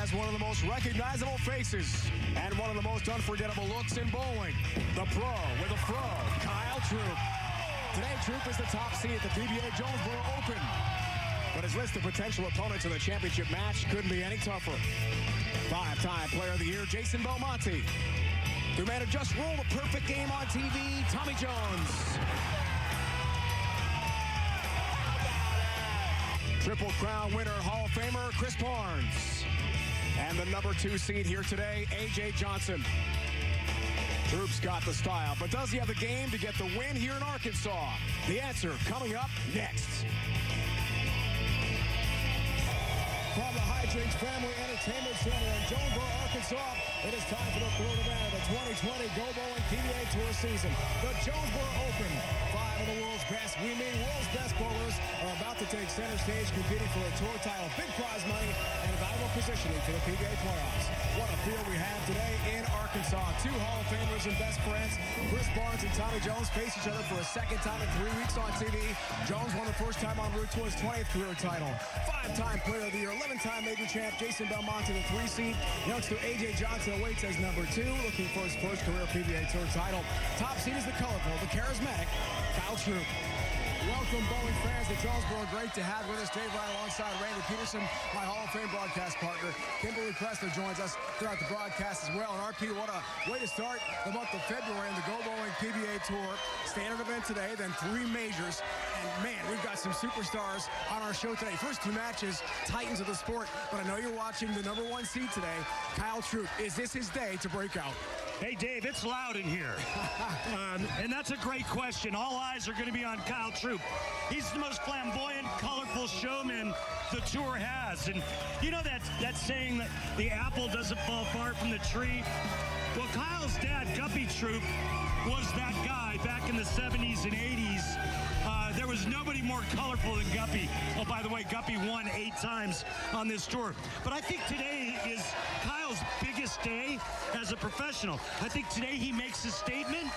has one of the most recognizable faces and one of the most unforgettable looks in bowling. The pro with a fro, Kyle Troup. Today, Troup is the top seed at the PBA Jonesboro Open. But his list of potential opponents in the championship match couldn't be any tougher. Five-time Player of the Year, Belmonte. Who made a just rule the perfect game on TV, Tommy Jones. Triple Crown winner, Hall of Famer, Chris Barnes. And the number 2 seed here today, A.J. Johnson. Troup's got the style, but does he have the game to get the win here in Arkansas? The answer coming up next. From the Hijinks Family Entertainment Center in Jonesboro, Arkansas, it is time for the third event of the 2020 Go Bowling PBA Tour season. The Jonesboro Open. 5 of the world's best, we mean world's best bowlers, are about to take center stage competing for a tour title, big prize money, and valuable positioning for the PBA playoffs. What a field we have today in Arkansas. 2 Hall of Famers and best friends, Chris Barnes and Tommy Jones, face each other for a second time in 3 weeks on TV. Jones won the first time on route to his 20th career title. 5-time Player of the Year, 11-time major champ Jason Belmonte, the 3 seed. Youngster A.J. Johnson awaits as number 2, looking for his first career PBA Tour title. Top seed is the colorful, the charismatic Kyle Troup. Welcome, bowling fans to Jonesboro. Great to have with us Dave Ryan alongside Randy Peterson, my Hall of Fame broadcast partner. Kimberly Pressler joins us throughout the broadcast as well. And RP, what a way to start the month of February in the Go Bowling PBA Tour. Standard event today, then 3 majors. And man, we've got some superstars on our show today. First 2 matches, titans of the sport. But I know you're watching the number 1 seed today, Kyle Troup. Is this his day to break out? Hey, Dave, it's loud in here. And that's a great question. All eyes are going to be on Kyle Troup. He's the most flamboyant, colorful showman the tour has. And you know that saying that the apple doesn't fall far from the tree? Well, Kyle's dad, Guppy Troup, was that guy back in the 70s and 80s. There was nobody more colorful than Guppy. Oh, by the way, Guppy won 8 times on this tour. But I think today is Kyle's biggest day as a professional. I think today he makes a statement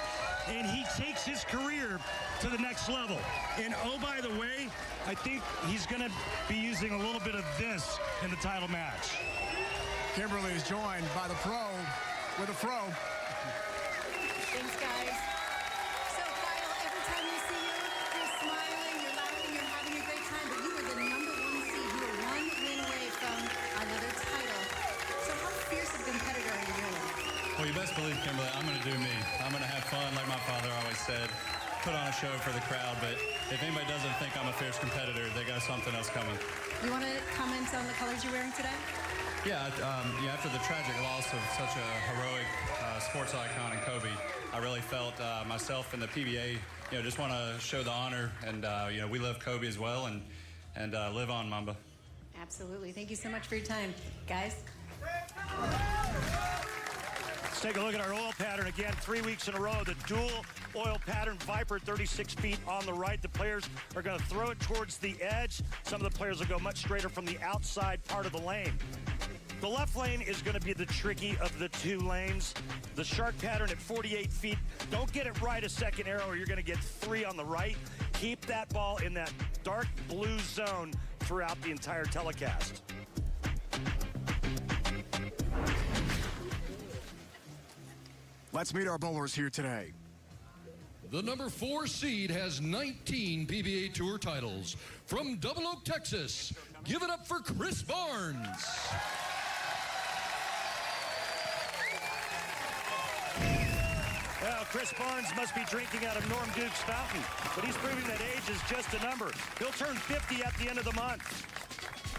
and he takes his career to the next level. And oh, by the way, I think he's going to be using a little bit of this in the title match. Kimberly is joined by the pro with a fro. Thanks, guys. So, Kyle, every time we see you, you're smiling, you're laughing, you're having a great time, but you were the number 1 seed. You were 1 win away from another title. So how fierce of a competitor are you really? Well, you best believe, Kimberly, I'm going to do me. I'm going to have fun, like my father always said. Put on a show for the crowd, but if anybody doesn't think I'm a fierce competitor, they got something else coming. You want to comment on the colors you're wearing today? Yeah, after the tragic loss of such a heroic sports icon in Kobe, I really felt myself and the PBA, just want to show the honor, and we love Kobe as well, and live on, Mamba. Absolutely. Thank you so much for your time, guys. Let's take a look at our oil pattern again. 3 weeks in a row, the dual oil pattern, Viper 36 feet on the right. The players are going to throw it towards the edge. Some of the players will go much straighter from the outside part of the lane. The left lane is going to be the tricky of the 2 lanes. The shark pattern at 48 feet. Don't get it right a second arrow or you're going to get 3 on the right. Keep that ball in that dark blue zone throughout the entire telecast. Let's meet our bowlers here today. The number 4 seed has 19 PBA Tour titles. From Double Oak, Texas, give it up for Chris Barnes. Well, Chris Barnes must be drinking out of Norm Duke's fountain, but he's proving that age is just a number. He'll turn 50 at the end of the month.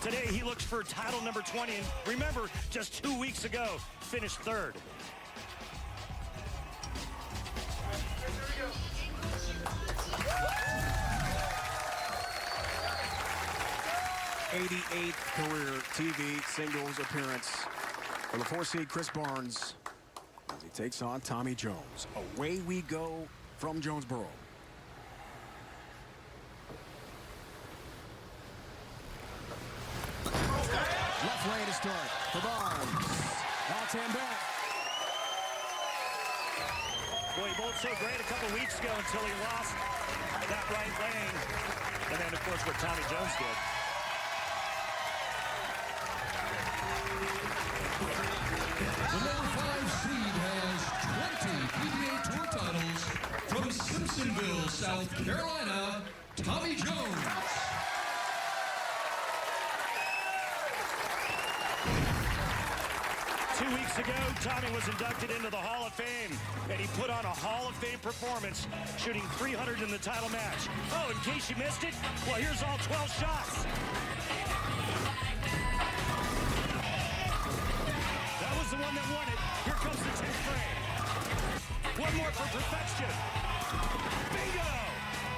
Today, he looks for title number 20, and remember, just 2 weeks ago, finished 3rd. '88th career TV singles appearance for the 4 seed Chris Barnes as he takes on Tommy Jones. Away we go from Jonesboro. Left lane to start for Barnes. All-10 back. Boy, he bowled so great a couple weeks ago until he lost that right lane. And then, of course, what Tommy Jones did. South Carolina, Tommy Jones. 2 weeks ago, Tommy was inducted into the Hall of Fame, and he put on a Hall of Fame performance, shooting 300 in the title match. Oh, in case you missed it, well, here's all 12 shots. That was the one that won it. Here comes the 10th frame. One more for perfection. Bingo!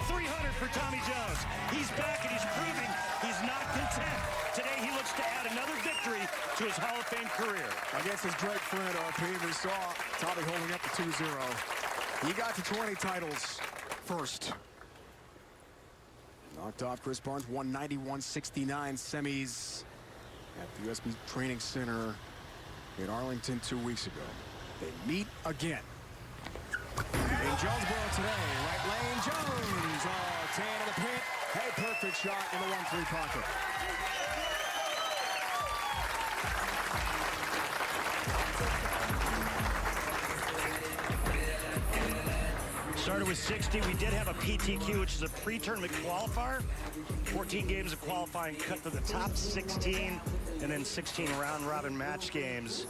300 for Tommy Jones. He's back, and he's proving he's not content. Today, he looks to add another victory to his Hall of Fame career. Against his great friend, RP, we saw Tommy holding up the 2-0. He got to 20 titles first. Knocked off Chris Barnes, 190-169 semis at the USBC Training Center in Arlington 2 weeks ago. They meet again. In Jonesboro today, right lane, Jones. Oh, 10 in the pit. Hey, perfect shot in the 1-3 pocket. Started with 60. We did have a PTQ, which is a pre-tournament qualifier. 14 games of qualifying cut to the top 16, and then 16 round-robin match games.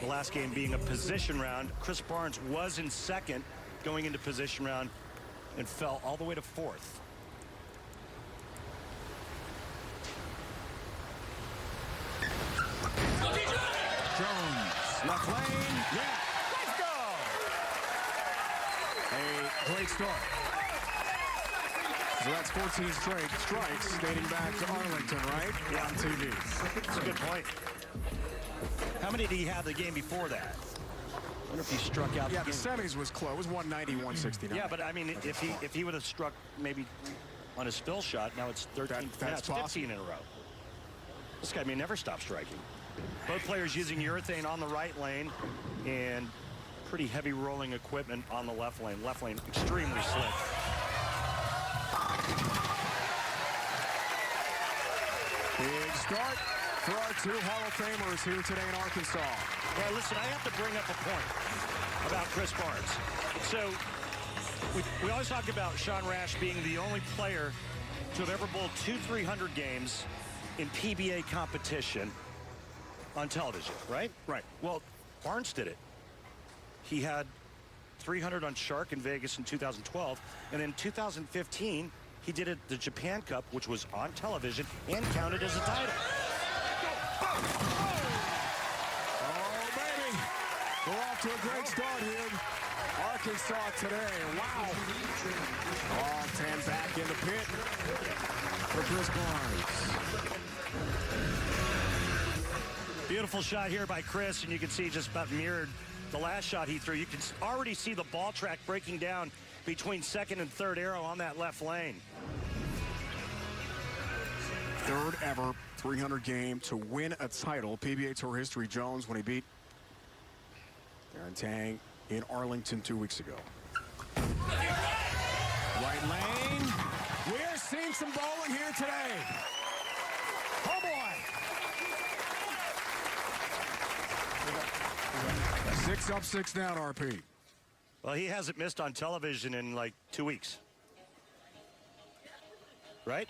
The last game being a position round. Chris Barnes was in second going into position round and fell all the way to fourth. Jones, left lane, yeah, let's go! A great start. So that's 14 straight strikes dating back to Arlington, right? Yeah, on TV. That's a good point. How many did he have the game before that? I wonder if he struck out. Yeah, the semis was close. It was 190-169. Yeah, but I mean, if he would have struck maybe on his fill shot, now it's 13. That's 15 in a row. This guy may never stop striking. Both players using urethane on the right lane and pretty heavy rolling equipment on the left lane. Left lane extremely slick. Big start for our two Hall of Famers here today in Arkansas. Well, listen, I have to bring up a point about Chris Barnes. So we always talk about Sean Rash being the only player to have ever bowled 2 300 games in PBA competition on television, right? Right. Well, Barnes did it. He had 300 on Shark in Vegas in 2012, and in 2015, he did it the Japan Cup, which was on television and counted as a title. Oh, baby. We're off to a great start here. Arkansas today. Wow. All 10 back in the pit for Chris Barnes. Beautiful shot here by Chris, and you can see just about mirrored the last shot he threw. You can already see the ball track breaking down between second and third arrow on that left lane. Third ever 300 game to win a title. PBA Tour history, Jones, when he beat Aaron Tang in Arlington 2 weeks ago. Right lane. We're seeing some bowling here today. Oh, boy. 6 up, 6 down, RP. Well, he hasn't missed on television in like 2 weeks. Right?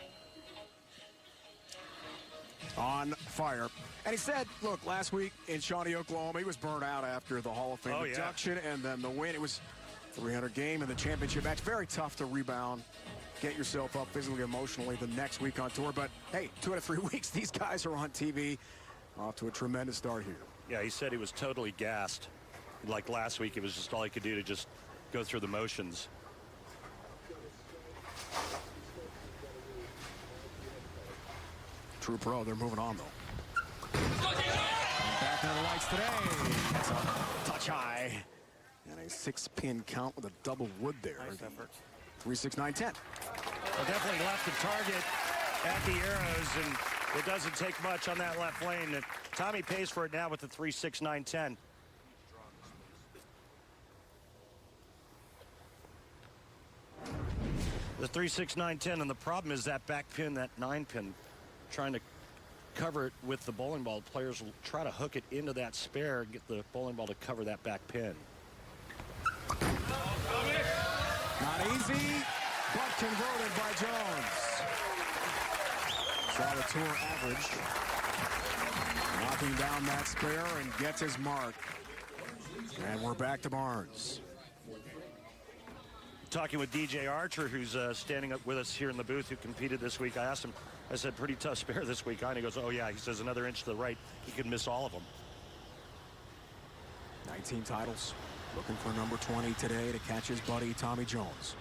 On fire. And he said, look, last week in Shawnee, Oklahoma, he was burnt out after the Hall of Fame induction and then the win. It was 300 game in the championship match. Very tough to rebound, get yourself up physically, emotionally the next week on tour. But, hey, 2 out of 3 weeks, these guys are on TV. Off to a tremendous start here. Yeah, he said he was totally gassed. Like last week, it was just all he could do to just go through the motions. True pro, they're moving on, though. Back on the lights today. That's a touch high. And a 6-pin count with a double wood there. Nice effort. 3, 6, 9, 10. Well, definitely left the target at the arrows, and it doesn't take much on that left lane. And Tommy pays for it now with the 3, 6, 9, 10. The 3, 6, 9, 10, and the problem is that back pin, that 9 pin, trying to cover it with the bowling ball. Players will try to hook it into that spare and get the bowling ball to cover that back pin. Not easy, but converted by Jones. Saw the tour average. Knocking down that spare and gets his mark. And we're back to Barnes. Talking with DJ Archer, who's standing up with us here in the booth, who competed this week. I asked him, I said, pretty tough spare this week, huh? And he goes, oh yeah. He says another inch to the right, he could miss all of them. 19 titles. Looking for number 20 today to catch his buddy Tommy Jones.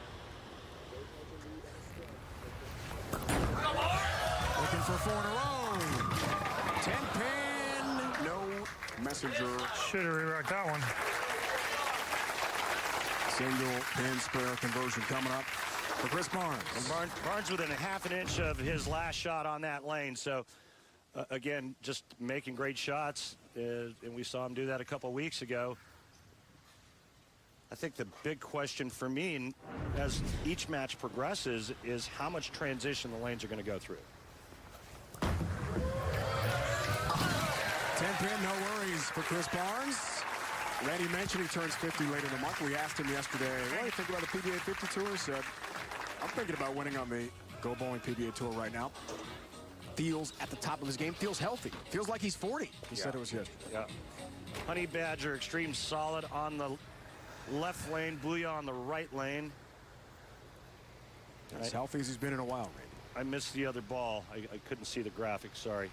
Looking for 4 in a row. 10-pin. No messenger. Should have re-racked that one. Single pin spare conversion coming up for Chris Barnes. And Barnes within a half an inch of his last shot on that lane. So, again, just making great shots. And we saw him do that a couple weeks ago. I think the big question for me as each match progresses is how much transition the lanes are going to go through. 10-pin, no worries for Chris Barnes. Randy mentioned he turns 50 later in the month. We asked him yesterday, what do you think about the PBA 50 Tour? He said, I'm thinking about winning on the Go Bowling PBA Tour right now. Feels at the top of his game, feels healthy. Feels like he's 40. He said it was yesterday. Yeah. Honey Badger, extreme solid on the left lane, Booyah on the right lane. As healthy as he's been in a while, Randy. I missed the other ball. I couldn't see the graphic, sorry.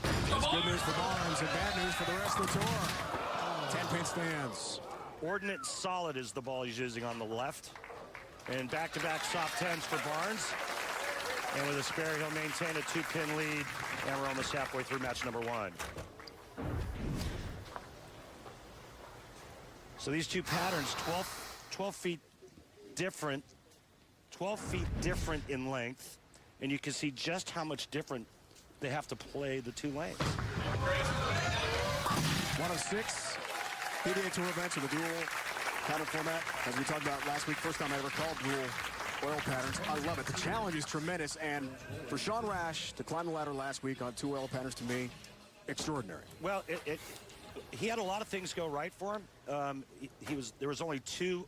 That's good news for Barnes and bad news for the rest of the tour. 10-pin stands. Ordnance solid is the ball he's using on the left. And back-to-back soft 10s for Barnes. And with a spare, he'll maintain a 2-pin lead. And we're almost halfway through match number 1. So these two patterns, 12 feet different. 12 feet different in length. And you can see just how much different they have to play the two lanes. 1 of 6 PBA Tour events with a dual pattern format. As we talked about last week, first time I ever called dual oil patterns. I love it. The challenge is tremendous. And for Sean Rash to climb the ladder last week on 2 oil patterns, to me, extraordinary. Well, he had a lot of things go right for him. There was only 2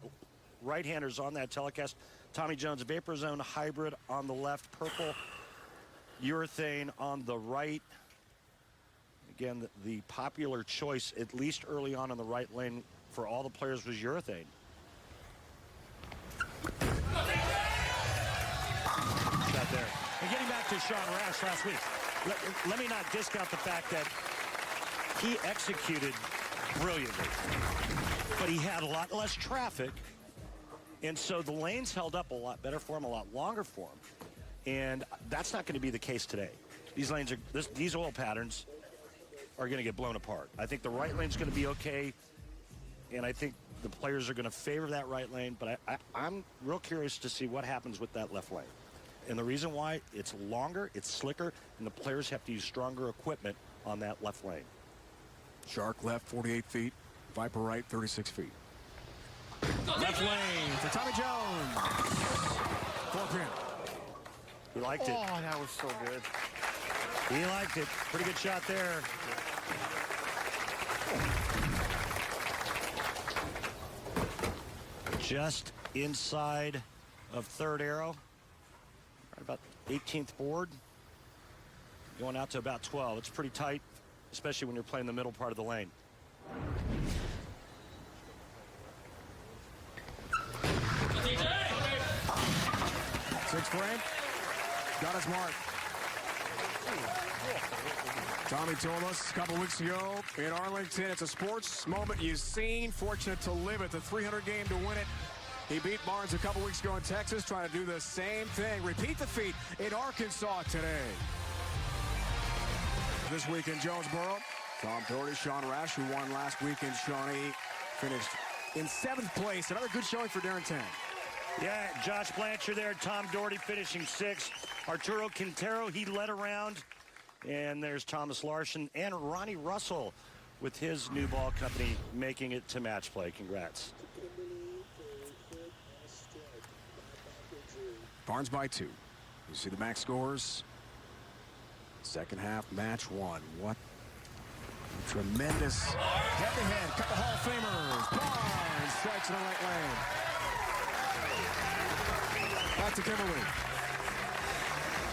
right-handers on that telecast. Tommy Jones Vapor Zone Hybrid on the left, purple urethane on the right. Again, the popular choice, at least early on in the right lane for all the players, was urethane. Shot there. And getting back to Sean Rash last week, let me not discount the fact that he executed brilliantly, but he had a lot less traffic, and so the lanes held up a lot better for him, a lot longer for him. And that's not going to be the case today. These lanes are, these oil patterns are going to get blown apart. I think the right lane's going to be okay, and I think the players are going to favor that right lane, but I'm real curious to see what happens with that left lane. And the reason why, it's longer, it's slicker, and the players have to use stronger equipment on that left lane. Shark left, 48 feet. Viper right, 36 feet. Left lane for Tommy Jones. 4-pin. He liked it. Oh, that was so good. He liked it. Pretty good shot there. Just inside of third arrow. Right about 18th board. Going out to about 12. It's pretty tight, especially when you're playing the middle part of the lane. Six frame. Got his mark. Tommy told us a couple weeks ago in Arlington, it's a sports moment you've seen. Fortunate to live it, the 300 game to win it. He beat Barnes a couple weeks ago in Texas, trying to do the same thing. Repeat the feat in Arkansas today. This week in Jonesboro, Tom Doherty, Sean Rash, who won last week in Shawnee, finished in 7th place. Another good showing for Darren Tang. Yeah, Josh Blanchard there, Tom Doherty finishing 6th. Arturo Quintero, he led around. And there's Thomas Larson and Ronnie Russell with his new ball company making it to match play. Congrats. Barnes by 2. You see the max scores. Second half, match 1. What Tremendous head-to-head. Couple Hall of Famers. Barnes strikes in the right lane. Back to Kimberly.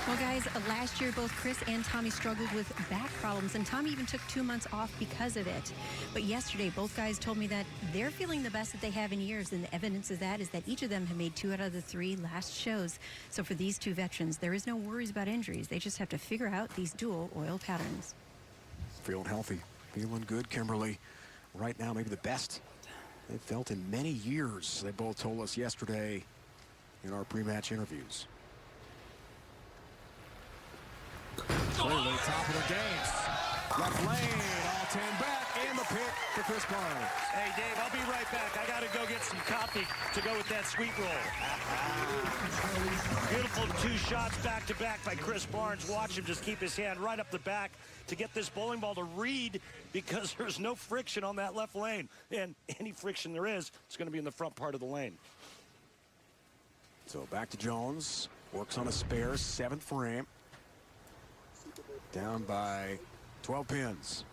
Well, guys, last year both Chris and Tommy struggled with back problems, and Tommy even took 2 months off because of it. But yesterday, both guys told me that they're feeling the best that they have in years, and the evidence of that is that each of them have made 2 out of the 3 last shows. So for these 2 veterans, there is no worries about injuries. They just have to figure out these dual oil patterns. Feeling healthy, feeling good, Kimberly. Right now, maybe the best they've felt in many years. They both told us yesterday in our pre-match interviews. Clearly top of the games. Left lane, all 10 back, and the pick for Chris Barnes. Hey, Dave, I'll be right back. I got to go get some coffee to go with that sweet roll. Beautiful 2 shots back-to-back by Chris Barnes. Watch him just keep his hand right up the back to get this bowling ball to read because there's no friction on that left lane. And any friction there is, it's going to be in the front part of the lane. So back to Jones. Works on a spare, 7th frame. Down by 12 pins.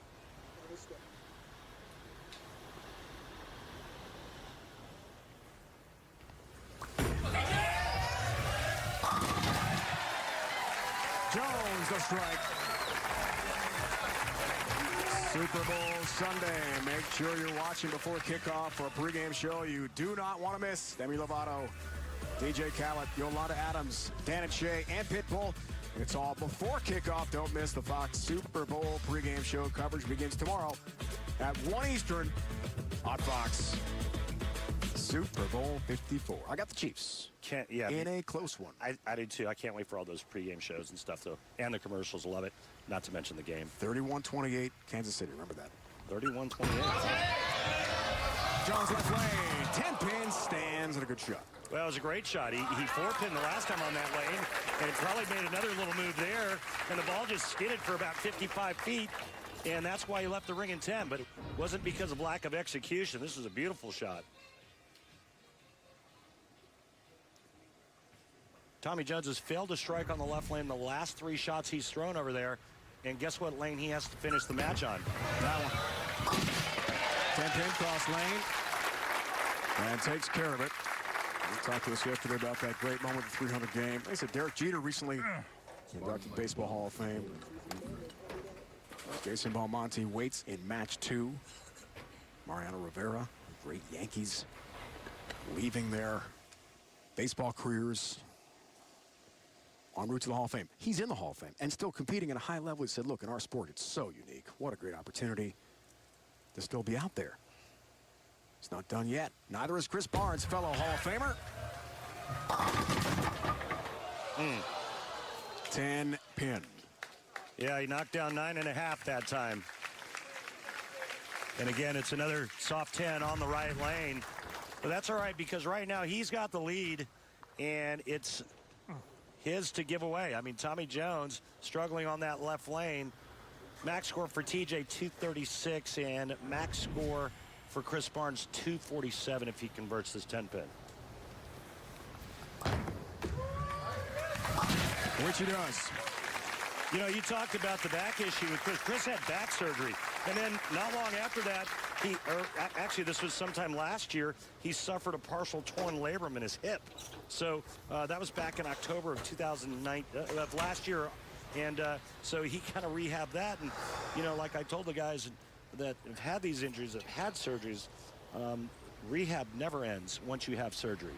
Jones, the strike. Super Bowl Sunday. Make sure you're watching before kickoff for a pregame show you do not want to miss. Demi Lovato, DJ Khaled, Yolanda Adams, Dan and Shay, and Pitbull. It's all before kickoff. Don't miss the Fox Super Bowl pregame show. Coverage begins tomorrow at 1 Eastern on Fox. Super Bowl 54. I got the Chiefs in a close one. I do too. I can't wait for all those pregame shows and stuff, though. And the commercials. Love it. Not to mention the game. 31-28, Kansas City. Remember that. 31-28. Jones left lane. 10 pins, stands, and a good shot. Well, it was a great shot. He 4-pinned the last time on that lane, and probably made another little move there, and the ball just skidded for about 55 feet, and that's why he left the ring in 10, but it wasn't because of lack of execution. This was a beautiful shot. Tommy Jones has failed to strike on the left lane the last 3 shots he's thrown over there, and guess what lane he has to finish the match on? That one. 10-pin cross lane, and takes care of it. We talked to us yesterday about that great moment, the 300 game. They said Derek Jeter recently inducted Baseball Hall of Fame. Jason Belmonte waits in match 2. Mariano Rivera, great Yankees, leaving their baseball careers en route to the Hall of Fame. He's in the Hall of Fame and still competing at a high level. He said, look, in our sport, it's so unique. What a great opportunity to still be out there. It's not done yet. Neither is Chris Barnes, fellow Hall of Famer. 10 pin. Yeah, he knocked down 9.5 that time. And again, it's another soft 10 on the right lane. But that's all right because right now he's got the lead and it's his to give away. I mean, Tommy Jones struggling on that left lane. Max score for TJ 236 and max score for Chris Barnes 247 if he converts this 10 pin. Which he does. You know, you talked about the back issue with Chris. Chris had back surgery. And then not long after that, actually this was sometime last year, he suffered a partial torn labrum in his hip. So that was back in October of 2009, of last year. And so he kind of rehabbed that. And, you know, like I told the guys that have had these injuries, that had surgeries, rehab never ends once you have surgery.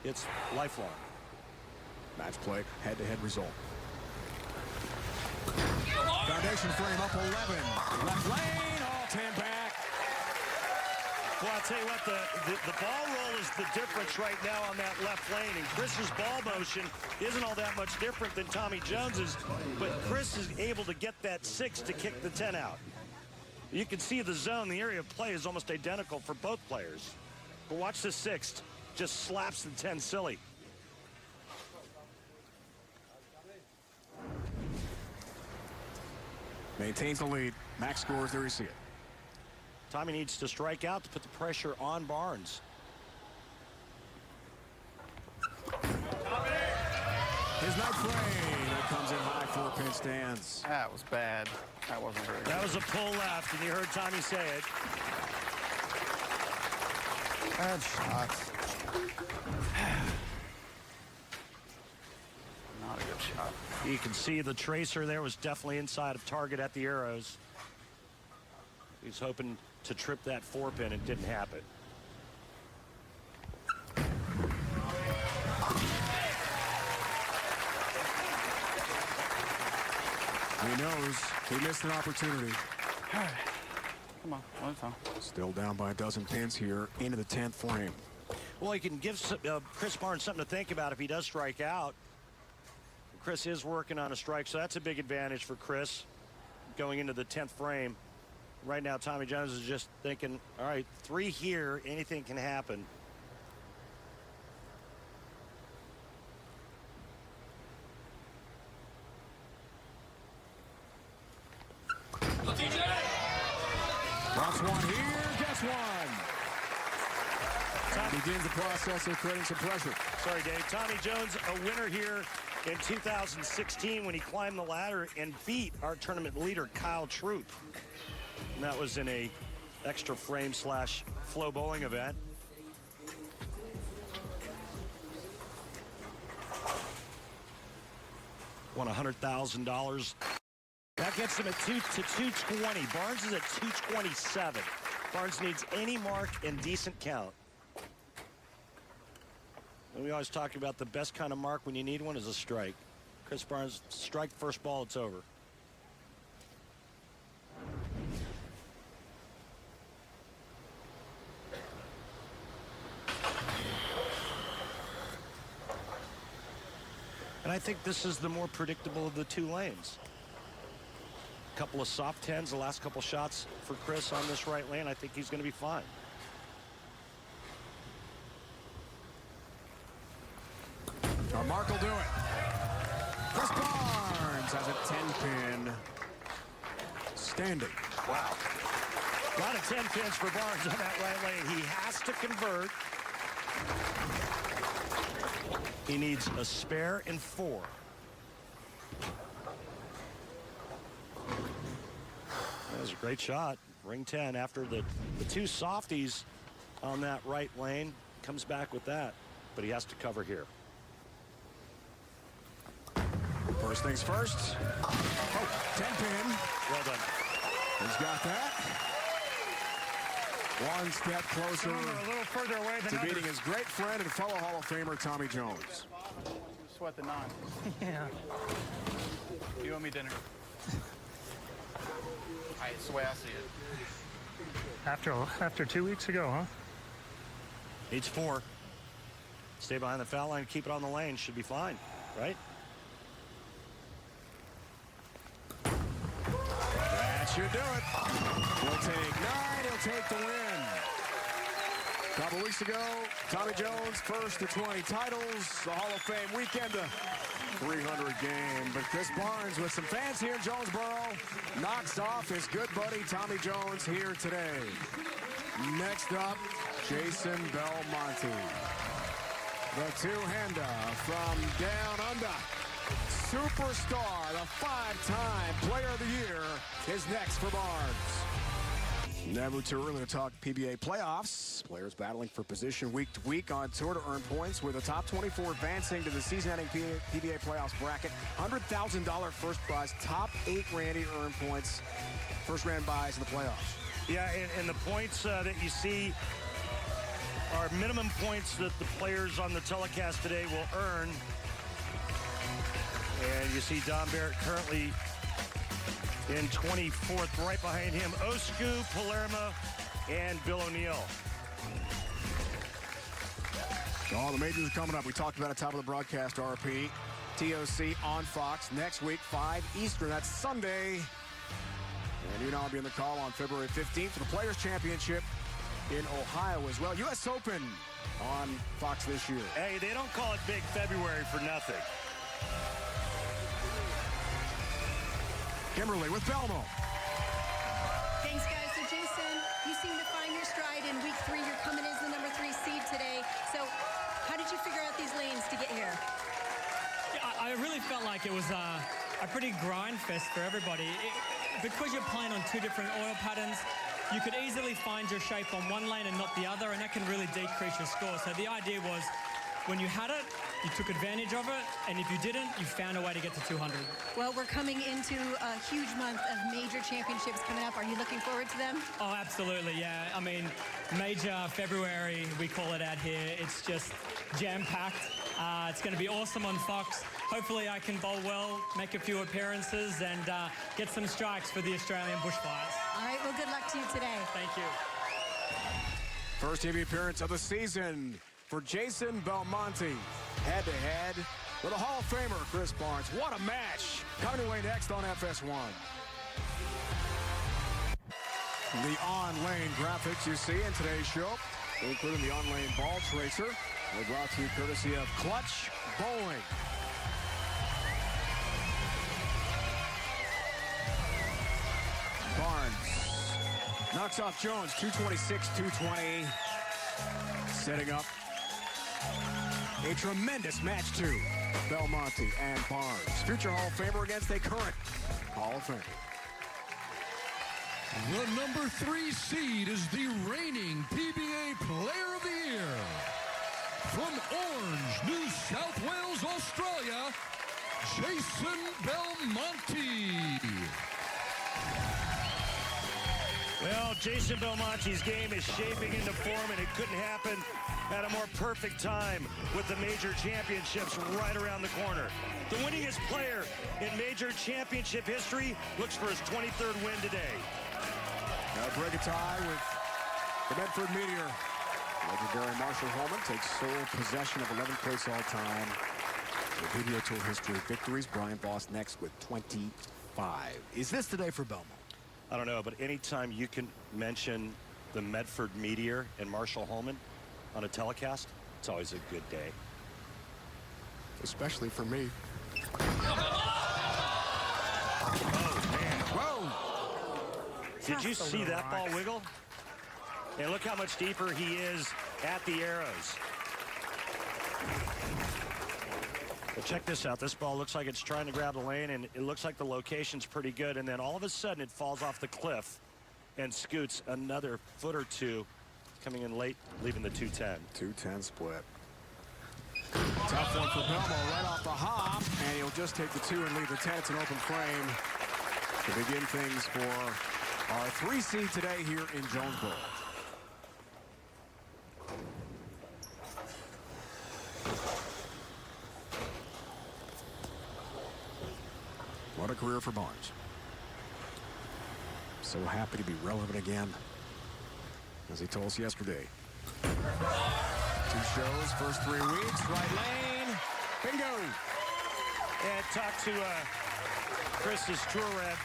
It's lifelong. Match play, head-to-head result. Foundation frame up 11. Left lane, all 10 back. Well, I'll tell you what, the ball roll is the difference right now on that left lane. And Chris's ball motion isn't all that much different than Tommy Jones's, but Chris is able to get that 6 to kick the 10 out. You can see the zone, the area of play is almost identical for both players. But watch the 6, just slaps the 10 silly. Maintains the lead. Max scores, there you see it. Tommy needs to strike out to put the pressure on Barnes. His ninth frame. That comes in high for pin stands. That was bad. That wasn't very good. That was a pull left, and you heard Tommy say it. Bad shots. Not a good shot. You can see the tracer there was definitely inside of target at the arrows. He's hoping to trip that 4-pin. It didn't happen. He knows he missed an opportunity. Come on, one time. Still down by a dozen pins here into the 10th frame. Well, he can give Chris Barnes something to think about if he does strike out. Chris is working on a strike, so that's a big advantage for Chris going into the 10th frame. Right now, Tommy Jones is just thinking, all right, 3 here, anything can happen. Wants one here, gets one. Begins the process of creating some pressure. Sorry, Dave. Tommy Jones, a winner here in 2016 when he climbed the ladder and beat our tournament leader, Kyle Troup. And that was in a extra frame / flow bowling event. Won $100,000. That gets him at 220. Barnes is at 227. Barnes needs any mark and decent count. And we always talk about the best kind of mark when you need one is a strike. Chris Barnes, strike first ball, it's over. And I think this is the more predictable of the 2 lanes. A couple of soft 10s, the last couple shots for Chris on this right lane. I think he's going to be fine. Our mark will do it. Chris Barnes has a 10-pin standing. Wow. A lot of 10 pins for Barnes on that right lane. He has to convert. He needs a spare and 4. That was a great shot. Ring 10 after the 2 softies on that right lane. Comes back with that, but he has to cover here. First things first. Oh, 10-pin. Well done. He's got that. One step closer A little further away than to others. beating his great friend and fellow Hall of Famer Tommy Jones. Sweat the 9. Yeah. You owe me dinner. It's the way I see it. After 2 weeks ago, huh? Needs 4. Stay behind the foul line, keep it on the lane. Should be fine, right? That should do it. He'll take 9. He'll take the win. A couple weeks ago, Tommy Jones, first to 20 titles, the Hall of Fame weekend, a 300 game. But Chris Barnes, with some fans here in Jonesboro, knocks off his good buddy Tommy Jones here today. Next up, Jason Belmonte. The two-hander from down under. Superstar, the 5-time Player of the Year, is next for Barnes. Never too early to talk PBA playoffs. Players battling for position week to week on tour to earn points, with the top 24 advancing to the season-ending PBA playoffs bracket. $100,000 first prize, top 8 Randy earn points, first round buys in the playoffs. Yeah, and the points that you see are minimum points that the players on the telecast today will earn. And you see Don Barrett currently in 24th, right behind him, Osku, Palermo, and Bill O'Neill. All the majors are coming up. We talked about it at the top of the broadcast, RP. TOC on Fox next week, 5 Eastern. That's Sunday. And you know I'll be in the call on February 15th for the Players' Championship in Ohio as well. U.S. Open on Fox this year. Hey, they don't call it Big February for nothing. Kimberly with Belmonte. Thanks, guys. So, Jason, you seem to find your stride in week 3. You're coming as the number 3 seed today. So, how did you figure out these lanes to get here? I really felt like it was a pretty grind fest for everybody. Because you're playing on two different oil patterns, you could easily find your shape on one lane and not the other, and that can really decrease your score. So the idea was, when you had it, you took advantage of it, and if you didn't, you found a way to get to 200. Well, we're coming into a huge month of major championships coming up. Are you looking forward to them? Oh, absolutely, yeah. I mean, major February, we call it out here. It's just jam-packed. It's going to be awesome on Fox. Hopefully I can bowl well, make a few appearances, and get some strikes for the Australian bushfires. All right, well, good luck to you today. Thank you. First TV appearance of the season for Jason Belmonte. Head-to-head with a Hall of Famer, Chris Barnes. What a match. Coming away next on FS1. The on-lane graphics you see in today's show, including the on-lane ball tracer, are brought to you courtesy of Clutch Bowling. Barnes knocks off Jones, 226-220. Setting up a tremendous match two. Belmonte and Barnes. Future Hall of Famer against a current Hall of Famer. The number 3 seed is the reigning PBA Player of the Year. From Orange, New South Wales, Australia, Jason Belmonte. Well, Jason Belmonte's game is shaping into form, and it couldn't happen at a more perfect time with the major championships right around the corner. The winningest player in major championship history looks for his 23rd win today. Now break a tie with the Medford Meteor. Legendary Marshall Holman takes sole possession of 11th place all-time. The PBA Tour history victories. Brian Voss next with 25. Is this today for Belmont? I don't know, but anytime you can mention the Medford Meteor and Marshall Holman on a telecast, it's always a good day. Especially for me. Oh, man. Whoa! Did you see that ball wiggle? And look how much deeper he is at the arrows. But check this out. This ball looks like it's trying to grab the lane, and it looks like the location's pretty good. And then all of a sudden, it falls off the cliff and scoots another foot or two, coming in late, leaving the 210. 210 split. Tough one for Belmo right off the hop, and he'll just take the 2 and leave the 10. It's an open frame to begin things for our 3 seed today here in Jonesboro. What a career for Barnes. So happy to be relevant again, as he told us yesterday. 2 shows, first 3 weeks, right lane, bingo. And talk to Chris's tour rep,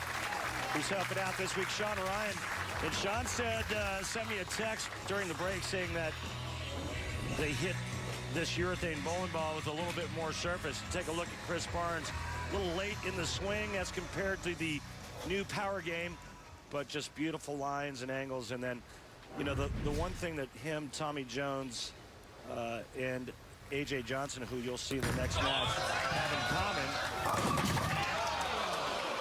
who's helping out this week, Sean Ryan. And Sean said, sent me a text during the break saying that they hit this urethane bowling ball with a little bit more surface. Take a look at Chris Barnes. A little late in the swing as compared to the new power game, but just beautiful lines and angles. And then, you know, the one thing that him, Tommy Jones, and A.J. Johnson, who you'll see in the next match, have in common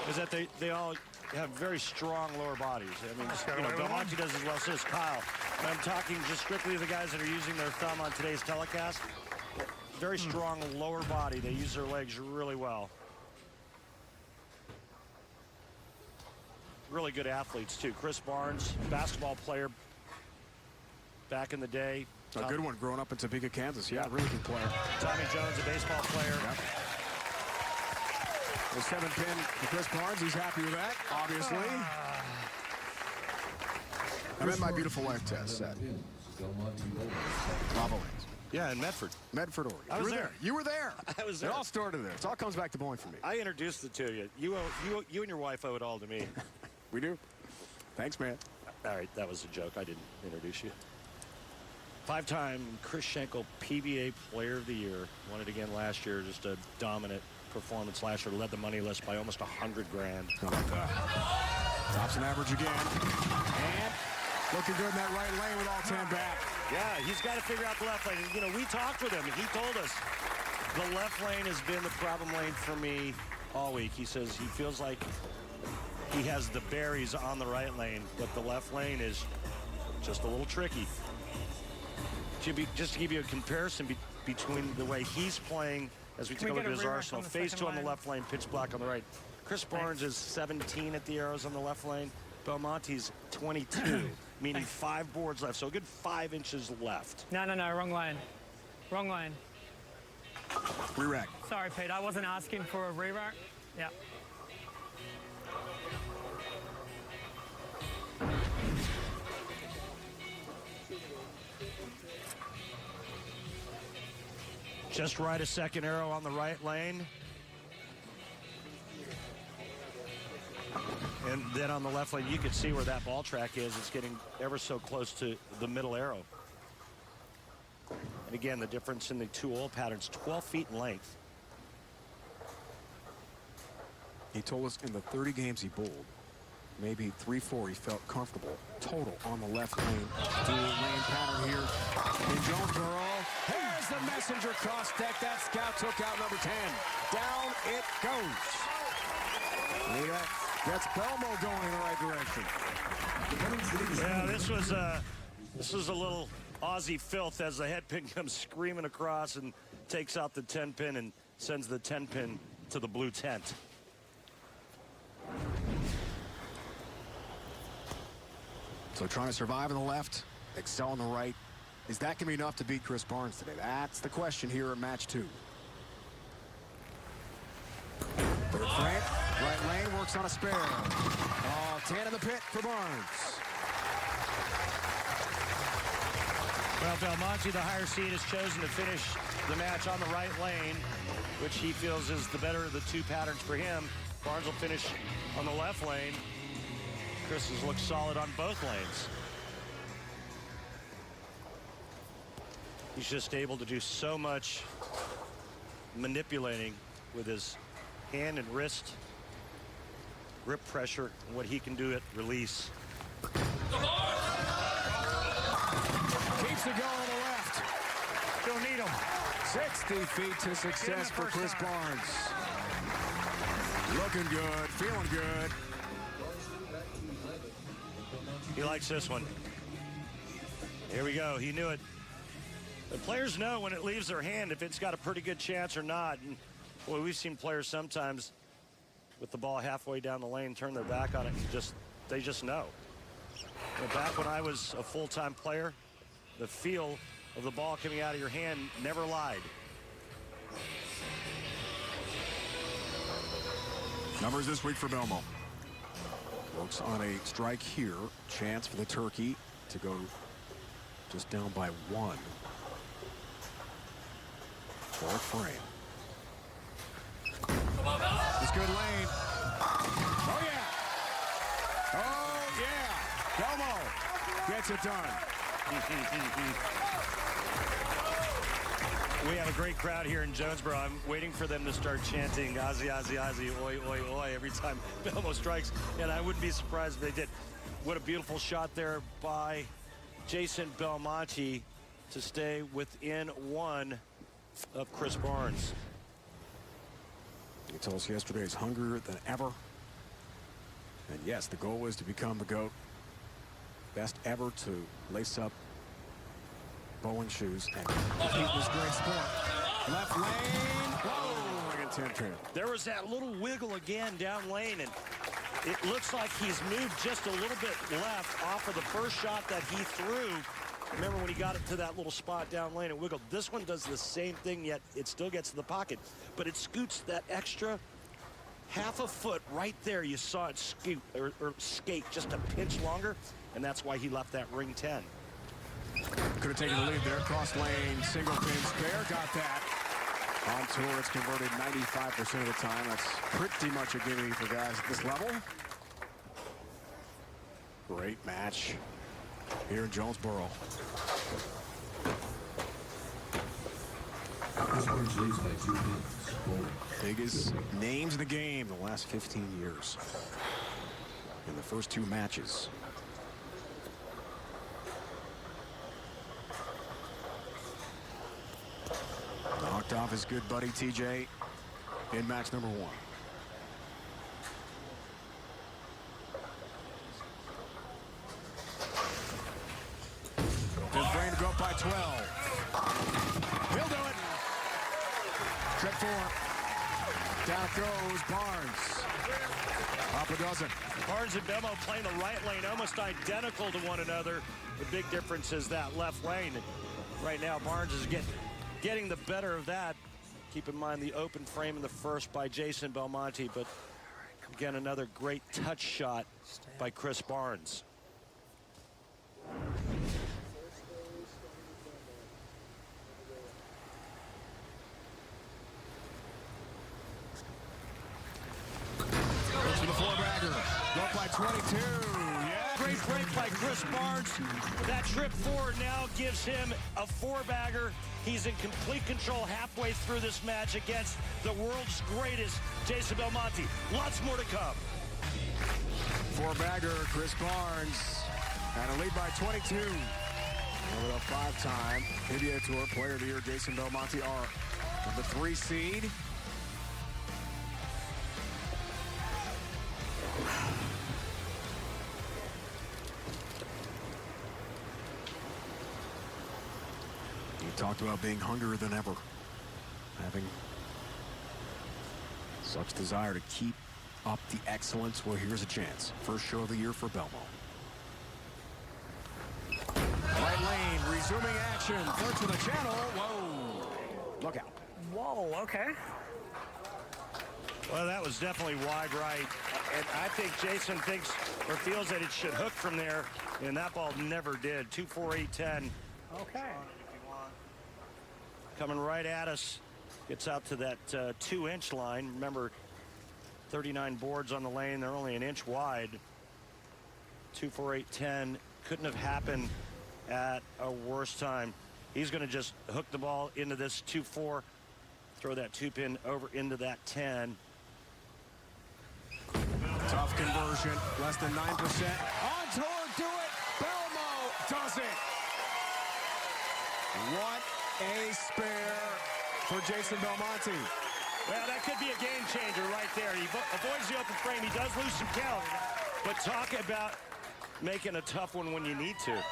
is that they all have very strong lower bodies. I mean, you know, Belmonte does as well, so does Kyle. And I'm talking just strictly to the guys that are using their thumb on today's telecast. Very strong lower body. They use their legs really well. Really good athletes, too. Chris Barnes, basketball player back in the day. A good one growing up in Topeka, Kansas. Yeah, really good player. Tommy Jones, a baseball player. Yep. The 7-pin for Chris Barnes. He's happy with that, obviously. And then my beautiful wife, Tess, said. Bravo Lanes. Yeah, in Medford. Medford, Oregon. I was there. You were there. I was there. It all started there. It all comes back to bowling for me. I introduced the two of you. You and your wife owe it all to me. We do. Thanks, man. All right, that was a joke. I didn't introduce you. 5-time Chris Schenkel PBA Player of the Year. Won it again last year. Just a dominant performance last year. Led the money list by almost $100 grand. How about that? Tops an average again. And looking good in that right lane with all 10 back. Yeah, he's got to figure out the left lane. You know, we talked with him, and he told us The left lane has been the problem lane for me all week. He says he feels like he has the berries on the right lane, but the left lane is just a little tricky. Just to give you a comparison between the way he's playing as we take a look at his arsenal. Phase 2 on the left lane, pitch black on the right. Chris Barnes is 17 at the arrows on the left lane. Belmonte's 22, meaning 5 boards left. So a good 5 inches left. No, wrong lane. Wrong lane. Re-rack. Sorry, Pete, I wasn't asking for a re-rack. Yeah. Just right a second arrow on the right lane. And then on the left lane, you can see where that ball track is. It's getting ever so close to the middle arrow. And again, the difference in the 2 oil patterns, 12 feet in length. He told us in the 30 games he bowled, maybe 3-4 he felt comfortable total on the left lane. Dual lane pattern here in Jonesboro. Here's the messenger cross deck. That scout took out number 10. Down it goes. Look at that. Gets Belmo going in the right direction. Yeah, this was a little Aussie filth as the head pin comes screaming across and takes out the 10 pin and sends the 10 pin to the blue tent. So trying to survive on the left, excel on the right. Is that going to be enough to beat Chris Barnes today? That's the question here in match 2. Third frame, right lane, works on a spare. Oh, 10 in the pit for Barnes. Well, Belmonte, the higher seed, has chosen to finish the match on the right lane, which he feels is the better of the 2 patterns for him. Barnes will finish on the left lane. Chris has looked solid on both lanes. He's just able to do so much manipulating with his hand and wrist, grip pressure, and what he can do at release. Keeps it going on the left. Don't need him. 60 feet to success for Chris Barnes. Looking good, feeling good. He likes this one. Here we go. He knew it. The players know when it leaves their hand if it's got a pretty good chance or not. And boy, we've seen players sometimes with the ball halfway down the lane turn their back on it and they just know. Back when I was a full-time player, the feel of the ball coming out of your hand never lied. Numbers this week for Belmo. Works on a strike here. Chance for the turkey to go just down by 1. Fourth frame. It's good lane. Oh, yeah. Oh, yeah. Belmo gets it done. We have a great crowd here in Jonesboro. I'm waiting for them to start chanting Ozzy, Ozzy, Ozzy, oi, oi, oi every time Belmo strikes, and I wouldn't be surprised if they did. What a beautiful shot there by Jason Belmonte to stay within 1 of Chris Barnes. He told us yesterday he's hungrier than ever. And yes, the goal is to become the GOAT. Best ever to lace up bowling shoes and compete this great sport. Left lane. Whoa, like a 10 pin. There was that little wiggle again down lane, and it looks like he's moved just a little bit left off of the first shot that he threw. Remember when he got it to that little spot down lane and wiggled. This one does the same thing, yet it still gets to the pocket. But it scoots that extra half a foot right there. You saw it scoot or skate just a pinch longer, and that's why he left that ring 10. Could have taken the lead there. Cross lane, single pin spare. Got that. On tour, it's converted 95% of the time. That's pretty much a gimme for guys at this level. Great match here in Jonesboro. Biggest names in the game the last 15 years. In the first 2 matches. Knocked off off his good buddy TJ in match number 1. Fifth frame to go up by 12. He'll do it. Trip 4. Down it goes Barnes. Up a dozen. Barnes and Belmo playing the right lane almost identical to one another. The big difference is that left lane. Right now, Barnes is getting the better of that. Keep in mind the open frame in the first by Jason Belmonte, but again, another great touch shot by Chris Barnes. Looks for the four-bagger. Go up by 22. Yeah. Great break by Chris Barnes. That trip forward now gives him a four-bagger. He's in complete control halfway through this match against the world's greatest Jason Belmonte. Lots more to come. Four-bagger, Chris Barnes. And a lead by 22. Over the 5-time PBA Tour Player of the Year, Jason Belmonte, are the 3 seed. He talked about being hungrier than ever, having such desire to keep up the excellence. Well, here's a chance. First show of the year for Belmo. Right lane, resuming action. Third to the channel. Whoa. Look out. Whoa, okay. Well, that was definitely wide right. And I think Jason thinks or feels that it should hook from there, and that ball never did. 2-4-8-10. Okay. Coming right at us. Gets out to that 2-inch line. Remember, 39 boards on the lane. They're only an inch wide. 2-4-8-10. Couldn't have happened at a worse time. He's going to just hook the ball into this 2-4. Throw that 2-pin over into that 10. Tough conversion. Less than 9%. On tour, do it. Belmo does it. What a spare for Jason Belmonte. Well, that could be a game changer right there. He avoids the open frame. He does lose some count. But talk about making a tough one when you need to.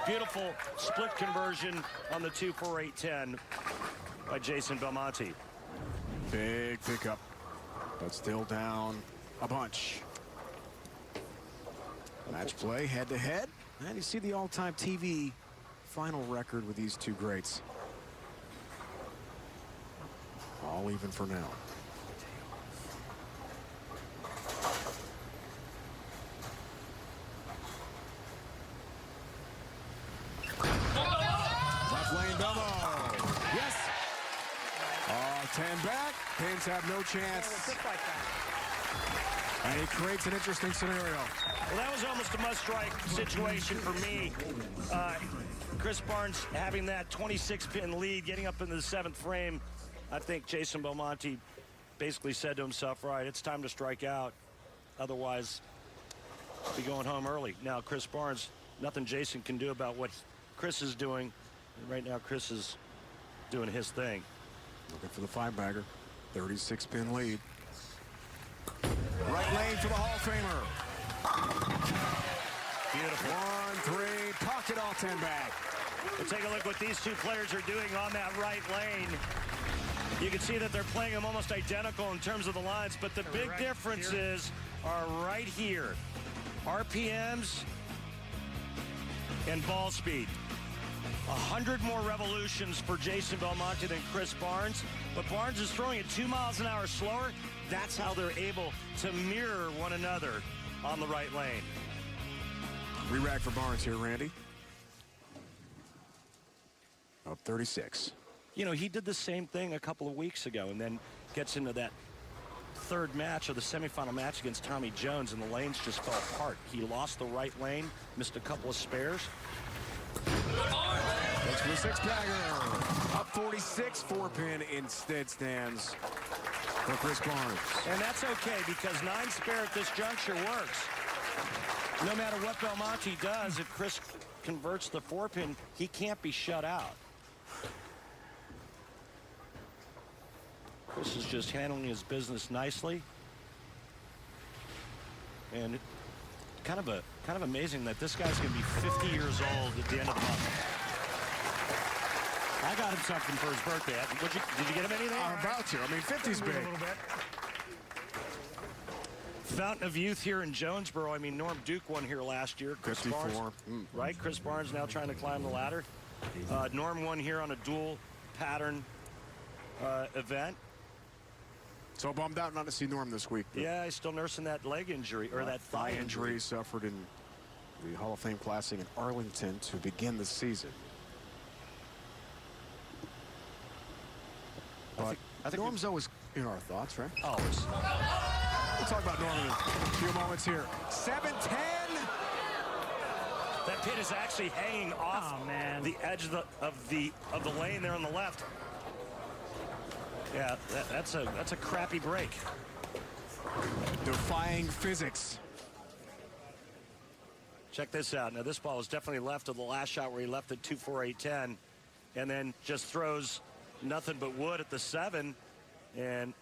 Beautiful split conversion on the 2-4-8-10 by Jason Belmonte. Big pickup, but still down a bunch. Match play head-to-head. And you see the all-time TV final record with these two greats. All even for now. Left lane, Belmo. Yes. 10 back. Pins have no chance. And he creates an interesting scenario. Well, that was almost a must-strike situation for me. Chris Barnes having that 26-pin lead, getting up into the 7th frame. I think Jason Belmonte basically said to himself, right, it's time to strike out. Otherwise, I'll be going home early. Now, Chris Barnes, nothing Jason can do about what Chris is doing. And right now, Chris is doing his thing. Looking for the 5-bagger. 36-pin lead. Right lane for the Hall of Famer. Beautiful. 1-3, pocket all 10 back. We'll take a look what these two players are doing on that right lane. You can see that they're playing them almost identical in terms of the lines, but the big differences are right here. RPMs and ball speed. 100 more revolutions for Jason Belmonte than Chris Barnes, but Barnes is throwing it 2 miles an hour slower. That's how they're able to mirror one another on the right lane. Re-rack for Barnes here, Randy. Up 36. You know, he did the same thing a couple of weeks ago and then gets into that third match or the semifinal match against Tommy Jones, and the lanes just fell apart. He lost the right lane, missed a couple of spares. That's for the 6-bagger. Up 46, 4-pin instead stands for Chris Barnes. And that's okay because 9 spare at this juncture works. No matter what Belmonte does, if Chris converts the 4-pin, he can't be shut out. Chris is just handling his business nicely. And kind of amazing that this guy's going to be 50 years old at the end of the month. I got him something for his birthday. Did you get him anything? I'm about to. I mean, 50's big. A little bit. Fountain of Youth here in Jonesboro. I mean, Norm Duke won here last year. Chris 54. Barnes, right? Chris Barnes now trying to climb the ladder. Norm won here on a dual pattern event. So bummed out not to see Norm this week. Yeah, he's still nursing that leg injury, or that thigh injury. Suffered in the Hall of Fame Classic in Arlington to begin the season. But I think Norm's always in our thoughts, right? Always. We'll talk about Norm in a few moments here. 7-10. That pin is actually hanging off the edge of the lane there on the left. Yeah, that's a crappy break. Defying physics. Check this out. Now this ball is definitely left of the last shot where he left at 2-4-8-10, and then just throws nothing but wood at the 7, and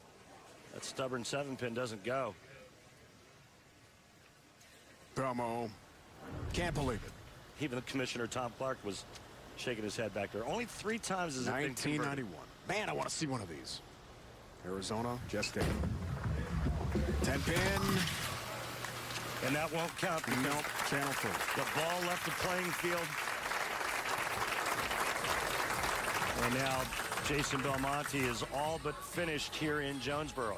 that stubborn 7-pin doesn't go. Belmo can't believe it. Even the commissioner, Tom Clark, was shaking his head back there. Only 3 times has it been converted. 1991. Man, I want to see one of these. Arizona, just in. 10-pin. And that won't count. Nope, channel 3. The ball left the playing field. And now Jason Belmonte is all but finished here in Jonesboro.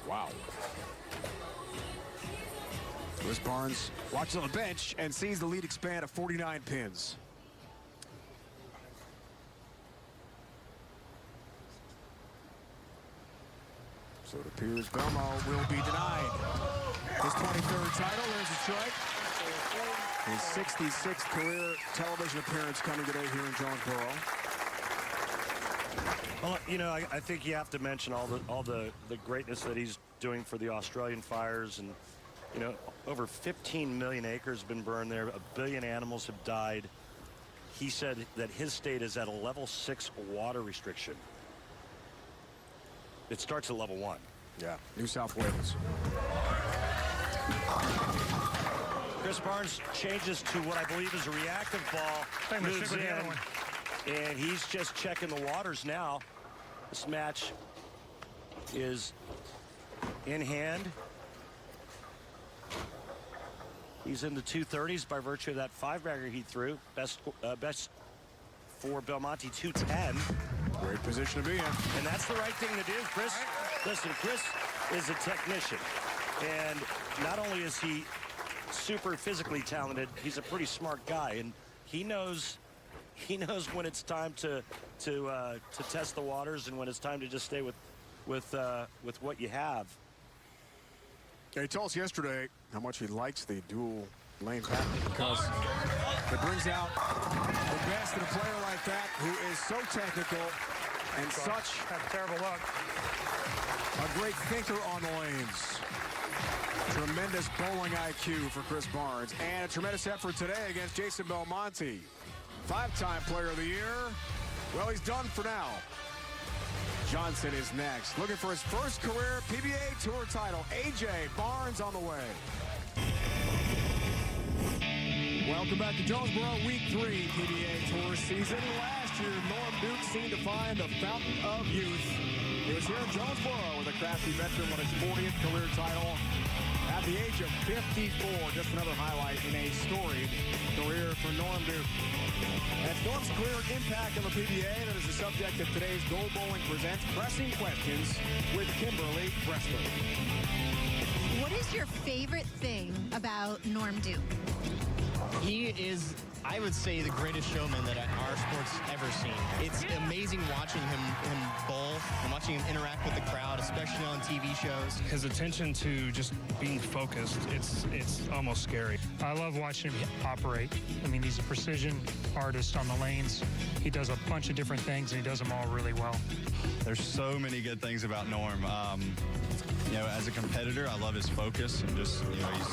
Wow. Chris Barnes watches on the bench and sees the lead expand to 49 pins. So it appears Belmo will be denied his 23rd title. There's a strike. His 66th career television appearance coming today here in Jonesboro. Well, you know, I think you have to mention all the greatness that he's doing for the Australian fires. And, you know, over 15 million acres have been burned there. 1 billion animals have died. He said that his state is at a level 6 water restriction. It starts at level 1. Yeah, New South Wales. Chris Barnes changes to what I believe is a reactive ball. Moves in, and he's just checking the waters now. This match is in hand. He's in the 230s by virtue of that 5-bagger he threw. Best for Belmonte, 210. Great position to be in. And that's the right thing to do. Chris, listen, Chris is a technician. And not only is he super physically talented, he's a pretty smart guy. And he knows when it's time to test the waters and when it's time to just stay with what you have. Yeah, he told us yesterday how much he likes the dual lane pattern because it brings out the best in a player like that who is so technical and such a terrible look. A great thinker on the lanes. Tremendous bowling IQ for Chris Barnes, and a tremendous effort today against Jason Belmonte. 5-time player of the year. Well, he's done for now. Johnson is next, looking for his first career PBA Tour title. AJ Barnes on the way. Welcome back to Jonesboro, Week 3 PBA Tour season. Last year, Norm Duke seemed to find the fountain of youth. He was here in Jonesboro with a crafty veteran won his 40th career title at the age of 54. Just another highlight in a storied career for Norm Duke. And it's Norm's career impact on the PBA that is the subject of today's Go Bowling Presents Pressing Questions with Kimberly Bressler. What is your favorite thing about Norm Duke? He is, I would say, the greatest showman that our sport's ever seen. It's amazing watching him bowl and watching him interact with the crowd, especially on TV shows. His attention to just being focused, it's almost scary. I love watching him operate. I mean, he's a precision artist on the lanes. He does a bunch of different things, and he does them all really well. There's so many good things about Norm. You know, as a competitor, I love his focus and just, you know, he's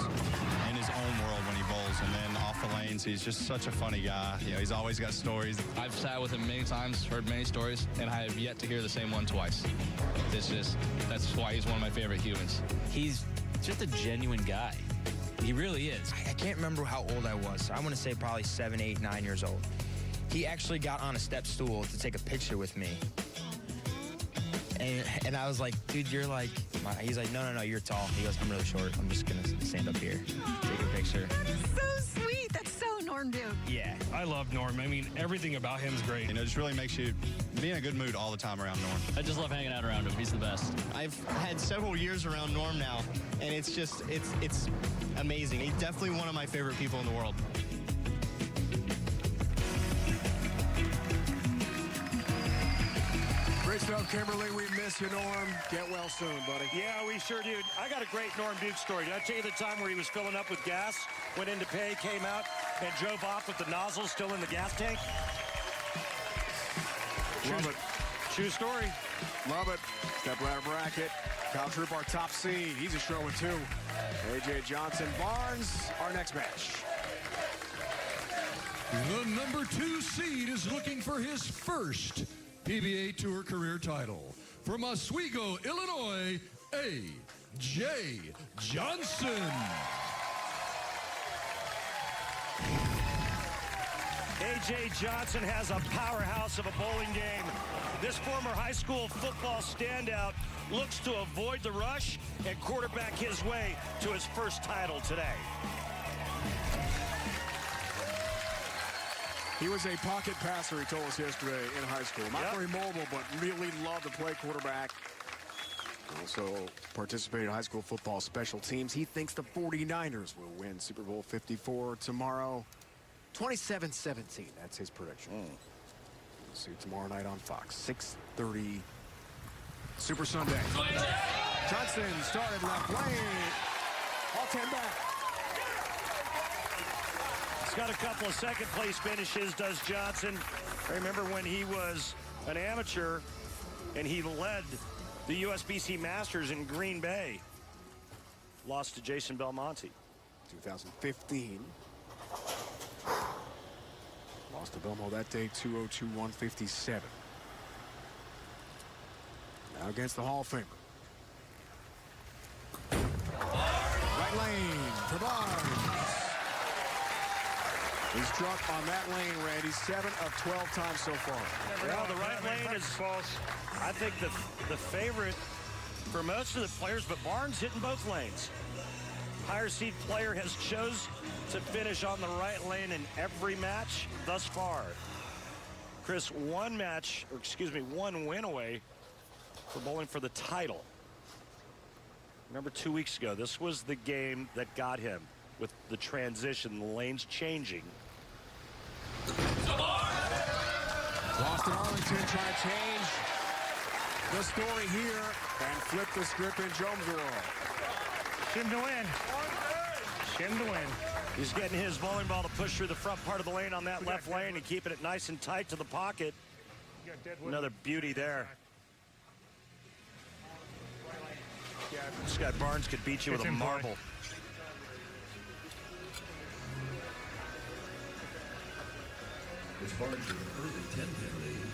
in his own world when he bowls. And then off the lane, lanes. He's just such a funny guy. You know, he's always got stories. I've sat with him many times, heard many stories, and I have yet to hear the same one twice. That's why he's one of my favorite humans. He's just a genuine guy. He really is. I can't remember how old I was. I want to say probably 7, 8, 9 years old. He actually got on a step stool to take a picture with me. And I was like, dude, you're like, he's like, no, you're tall. He goes, I'm really short. I'm just going to stand up here, take a picture. That is so sweet. That's so Norm dude. Yeah. I love Norm. I mean, everything about him is great. You know, just really makes you be in a good mood all the time around Norm. I just love hanging out around him. He's the best. I've had several years around Norm now, and it's amazing. He's definitely one of my favorite people in the world. Great stuff, Kimberly. We miss you, Norm. Get well soon, buddy. Yeah, we sure do. I got a great Norm Duke story. Did I tell you the time where he was filling up with gas, went in to pay, came out, and drove off with the nozzle still in the gas tank? Love it. True story. Love it. Step ladder bracket. Kyle Troup, our top seed. He's a show with 2. A.J. Johnson, Barnes, our next match. The number 2 seed is looking for his first PBA Tour career title. From Oswego, Illinois, A.J. Johnson. A.J. Johnson has a powerhouse of a bowling game. This former high school football standout looks to avoid the rush and quarterback his way to his first title today. He was a pocket passer, he told us yesterday, in high school. Not very mobile, but really loved to play quarterback. Also participated in high school football special teams. He thinks the 49ers will win Super Bowl 54 tomorrow. 27-17, that's his prediction. We'll see you tomorrow night on Fox, 6:30 Super Sunday. Johnson started left lane. All 10 back. He's got a couple of second-place finishes, does Johnson. I remember when he was an amateur and he led the USBC Masters in Green Bay. Lost to Jason Belmonte. 2015. Lost to Belmonte that day, 202-157. Now against the Hall of Famer. Right lane for Barnes. He's struck on that lane, Randy, 7 of 12 times so far. Well, the right lane is, I think, the favorite for most of the players, but Barnes hitting both lanes. Higher seed player has chose to finish on the right lane in every match thus far. Chris, one win away for bowling for the title. Remember 2 weeks ago, this was the game that got him with the transition, the lanes changing. Lost in Arlington, trying to change the story here and flip the script in Jonesboro. Shim to win. Shim to win. He's getting his bowling ball to push through the front part of the lane on that left lane and keeping it nice and tight to the pocket. Another beauty there. This guy Barnes could beat you with a marble. It's Barnes with an early 10-pin lead.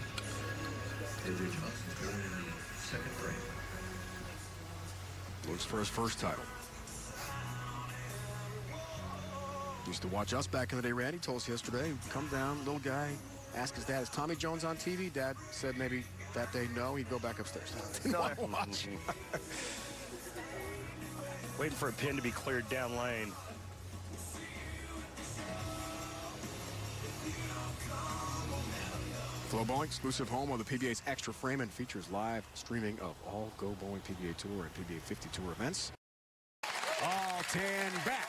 A.J. Johnson's going in the second frame. Looks for his first title. Used to watch us back in the day, Randy told us yesterday. Come down, little guy, ask his dad, is Tommy Jones on TV? Dad said maybe that day no, he'd go back upstairs. Didn't want to watch. Waiting for a pin to be cleared down lane. Flow Bowling, exclusive home of the PBA's Extra Frame, and features live streaming of all Go Bowling PBA Tour and PBA 50 Tour events. All 10 back.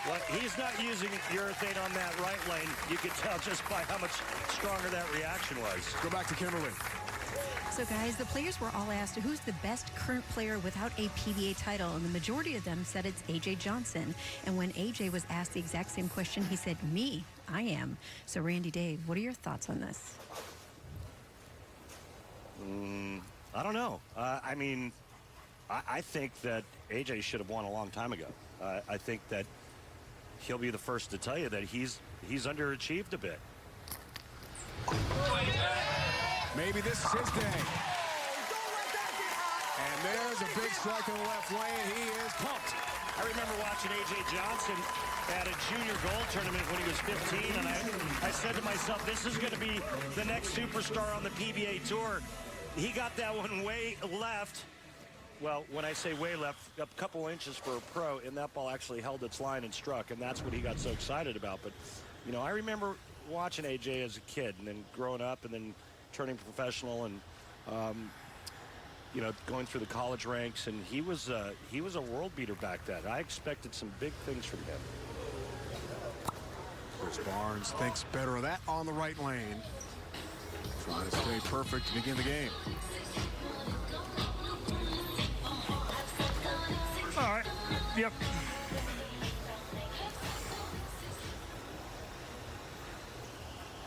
Well, he's not using urethane on that right lane. You could tell just by how much stronger that reaction was. Go back to Kimberly. So, guys, the players were all asked who's the best current player without a PBA title, and the majority of them said it's A.J. Johnson. And when A.J. was asked the exact same question, he said, me, I am. So, Randy, Dave, what are your thoughts on this? I don't know. I mean, I think that A.J. should have won a long time ago. I think that he'll be the first to tell you that he's he's underachieved a bit. Maybe this is his day. And there's a big strike in the left lane. He is pumped. I remember watching A.J. Johnson at a junior gold tournament when he was 15, and I said to myself, this is going to be the next superstar on the PBA Tour. He got that one way left. Well, when I say way left, a couple inches for a pro, and that ball actually held its line and struck, and that's what he got so excited about. But, you know, I remember watching A.J. as a kid, and then growing up, and then turning professional, and you know, going through the college ranks, and he was a world beater back then. I expected some big things from him. Chris Barnes thinks better of that on the right lane. Trying to stay perfect to begin the game. All right. Yep.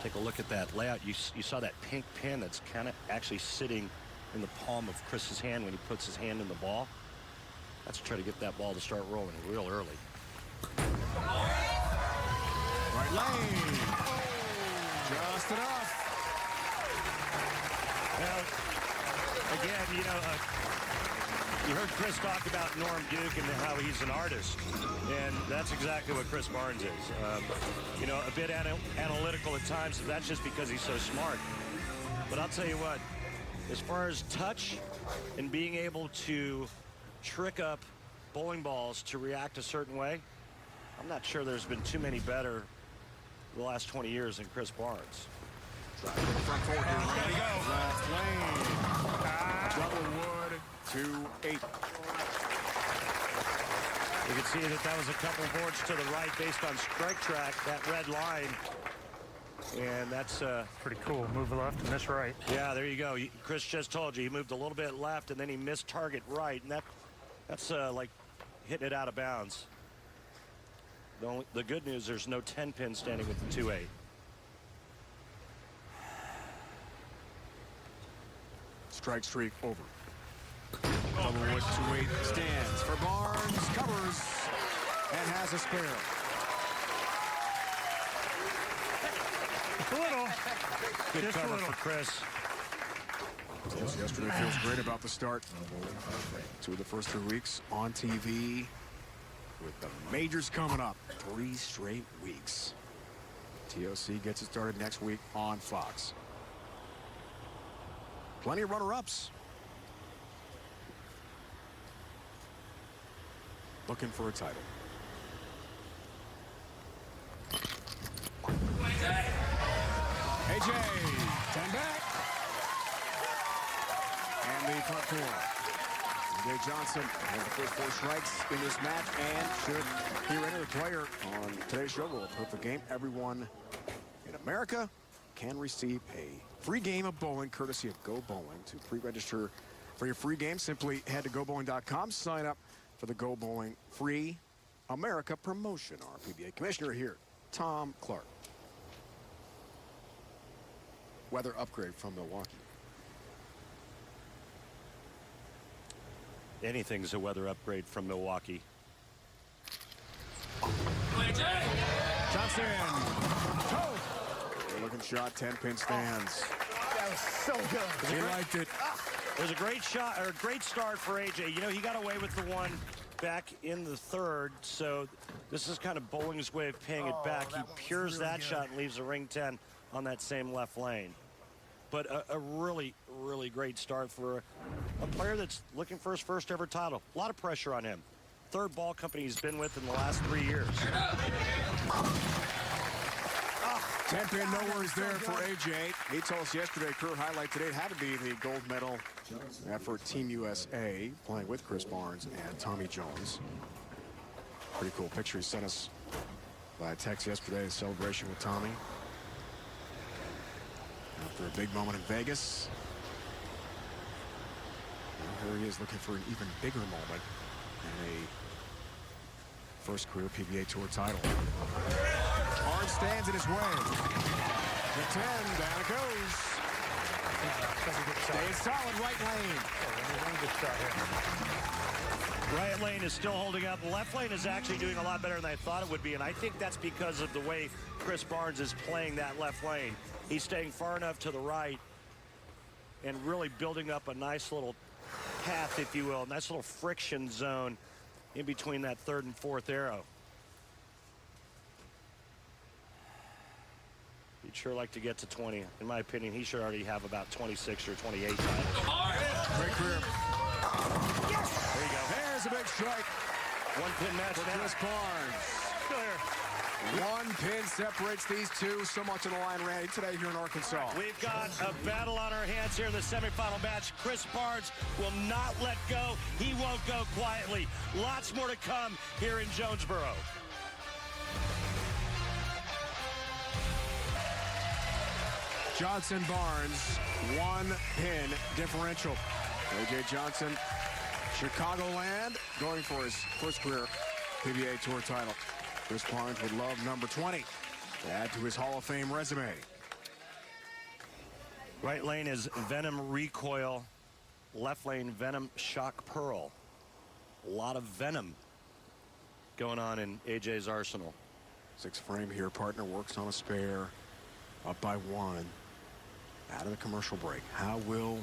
Take a look at that layout. You saw that pink pin that's kind of actually sitting in the palm of Chris's hand when he puts his hand in the ball. That's to try to get that ball to start rolling real early. Right lane. Just enough. Well, again, you know, you heard Chris talk about Norm Duke and how he's an artist, and that's exactly what Chris Barnes is. You know, a bit analytical at times, but that's just because he's so smart. But I'll tell you what, as far as touch and being able to trick up bowling balls to react a certain way, I'm not sure there's been too many better the last 20 years than Chris Barnes. Front court here. Ready to go. Left lane. Double wood. 2-8. You can see that was a couple boards to the right based on strike track, that red line. And that's pretty cool. Move left and miss right. Yeah, there you go. Chris just told you he moved a little bit left and then he missed target right, and that's like hitting it out of bounds. The good news, there's no 10 pin standing with the 2-8. Strike streak over. Double wood 2-8 stands for Barnes, covers, and has a spare. A little. Good Just cover a little. for Chris. Yesterday feels great about the start to the first 3 weeks on TV with the majors coming up. 3 straight weeks. TOC gets it started next week on Fox. Plenty of runner-ups. Looking for a title. AJ, 10 back. And the front four. AJ Johnson has the first 4 strikes in this match and should hear any other player on today's show. Will perfect game. Everyone in America can receive a free game of bowling courtesy of Go Bowling. To pre-register for your free game, simply head to gobowling.com, sign up for the Go Bowling Free America promotion. Our PBA commissioner here, Tom Clark. Weather upgrade from Milwaukee. Anything's a weather upgrade from Milwaukee. Johnson. Toe. Looking shot, 10-pin stands. That was so good. He liked it. It was a great shot, or a great start for AJ. You know, he got away with the one back in the third, so this is kind of bowling's way of paying it back. He pures that shot and leaves a ring 10 on that same left lane. But a really, really great start for a player that's looking for his first ever title. A lot of pressure on him. Third ball company he's been with in the last 3 years. 10-pin, no worries there for AJ. He told us yesterday, career highlight today had to be the gold medal effort Team USA, playing with Chris Barnes and Tommy Jones. Pretty cool picture he sent us by text yesterday, a celebration with Tommy. After a big moment in Vegas. And here he is looking for an even bigger moment in a first career PBA Tour title. Barnes stands in his way. The 10, down it goes. Stays solid, right lane. Right lane is still holding up. Left lane is actually doing a lot better than I thought it would be, and I think that's because of the way Chris Barnes is playing that left lane. He's staying far enough to the right and really building up a nice little path, if you will, nice little friction zone in between that third and fourth arrow. He'd sure like to get to 20. In my opinion, he should already have about 26 or 28 titles. Great career. Yes! There you go. There's a big strike. One pin match for Chris Barnes. Still here. One pin separates these two. So much on the line, Randy, today here in Arkansas. We've got a battle on our hands here in the semifinal match. Chris Barnes will not let go. He won't go quietly. Lots more to come here in Jonesboro. Johnson Barnes, one pin differential. A.J. Johnson, Chicagoland, going for his first career PBA Tour title. Chris Barnes would love number 20 to add to his Hall of Fame resume. Right lane is Venom Recoil. Left lane, Venom Shock Pearl. A lot of venom going on in AJ's arsenal. 6 frame here. Partner works on a spare. Up by 1. Out of the commercial break. How will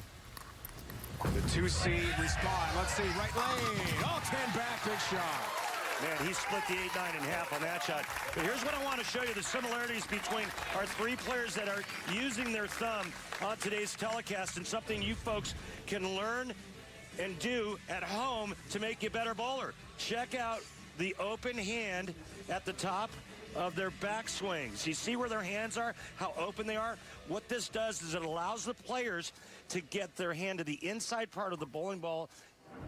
the 2C respond? Let's see. Right lane. Oh, 10 back. Big shot. Man, he split the 8-9 in half on that shot. But here's what I want to show you, the similarities between our 3 players that are using their thumb on today's telecast, and something you folks can learn and do at home to make you a better bowler. Check out the open hand at the top of their backswings. You see where their hands are, how open they are? What this does is it allows the players to get their hand to the inside part of the bowling ball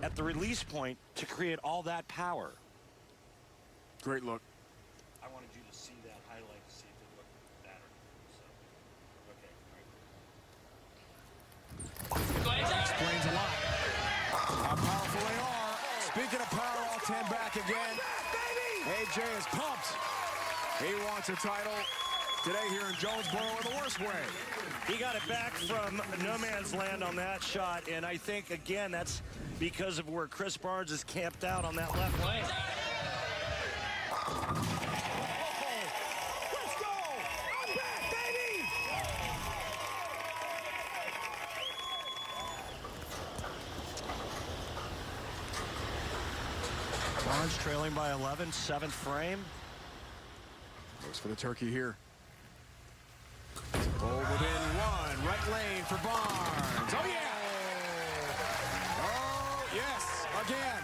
at the release point to create all that power. Great look. I wanted you to see that highlight to see if it looked better. So, okay. That explains a lot. How powerful they are. Speaking of power, all 10 back again. AJ is pumped. He wants a title today here in Jonesboro in the worst way. He got it back from no man's land on that shot, and I think, again, that's because of where Chris Barnes is camped out on that left lane. Let's go! I'm back, baby! Barnes trailing by 11, 7th frame. Looks for the turkey here. Ball within 1. Right lane for Barnes. Oh, yeah! Oh, yes, again.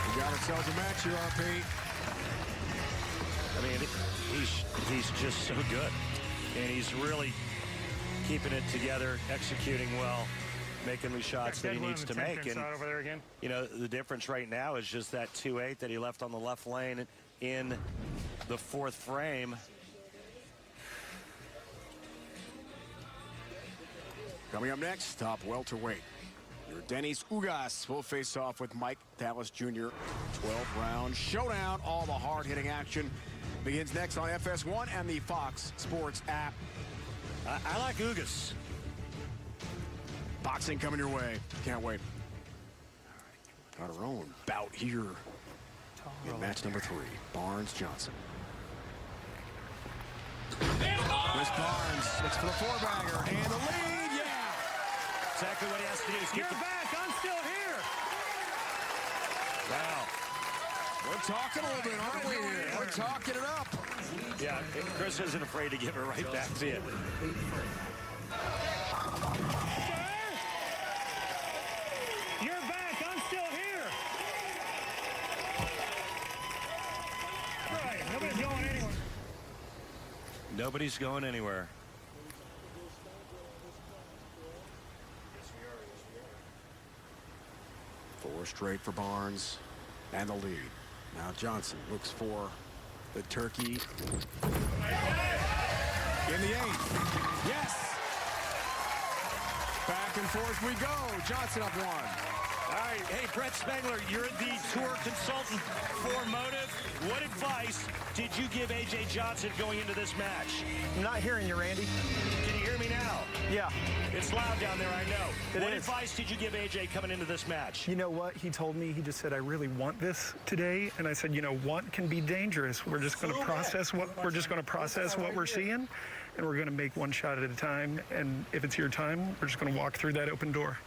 We got ourselves a match here, RP. I mean, he's just so good. And he's really keeping it together, executing well, making the shots that he needs to make. And, over there again. you know, the difference right now is just that 2-8 that he left on the left lane in the 4th frame. Coming up next, top welterweight. Your Dennis Ugas will face off with Mike Dallas Jr. 12-round showdown. All the hard-hitting action begins next on FS1 and the Fox Sports app. I like Ugas. Boxing coming your way. Can't wait. Got our own bout here in match number 3. Barnes-Johnson. Chris Barnes looks for the 4-bagger and the lead. Yeah. Exactly what he has to do is get the back. I'm still here. Wow. We're talking a little bit, aren't we? Here? We're talking it up. Yeah, Chris isn't afraid to give it right back to you. You're back. I'm still here. Right. Nobody's going anywhere. Nobody's going anywhere. 4 straight for Barnes and the lead. Now Johnson looks for the turkey in the 8th. Yes. Back and forth we go. Johnson up 1. All right, hey, Brett Spengler, you're the tour consultant for Motive. What advice did you give A.J. Johnson going into this match? I'm not hearing you, Randy. Can you hear me now? Yeah. It's loud down there, I know. It What is. advice did you give A.J. coming into this match? You know what he told me? He just said, I really want this today. And I said, you know, want can be dangerous. We're just going to process what we're seeing, and we're going to make one shot at a time. And if it's your time, we're just going to walk through that open door.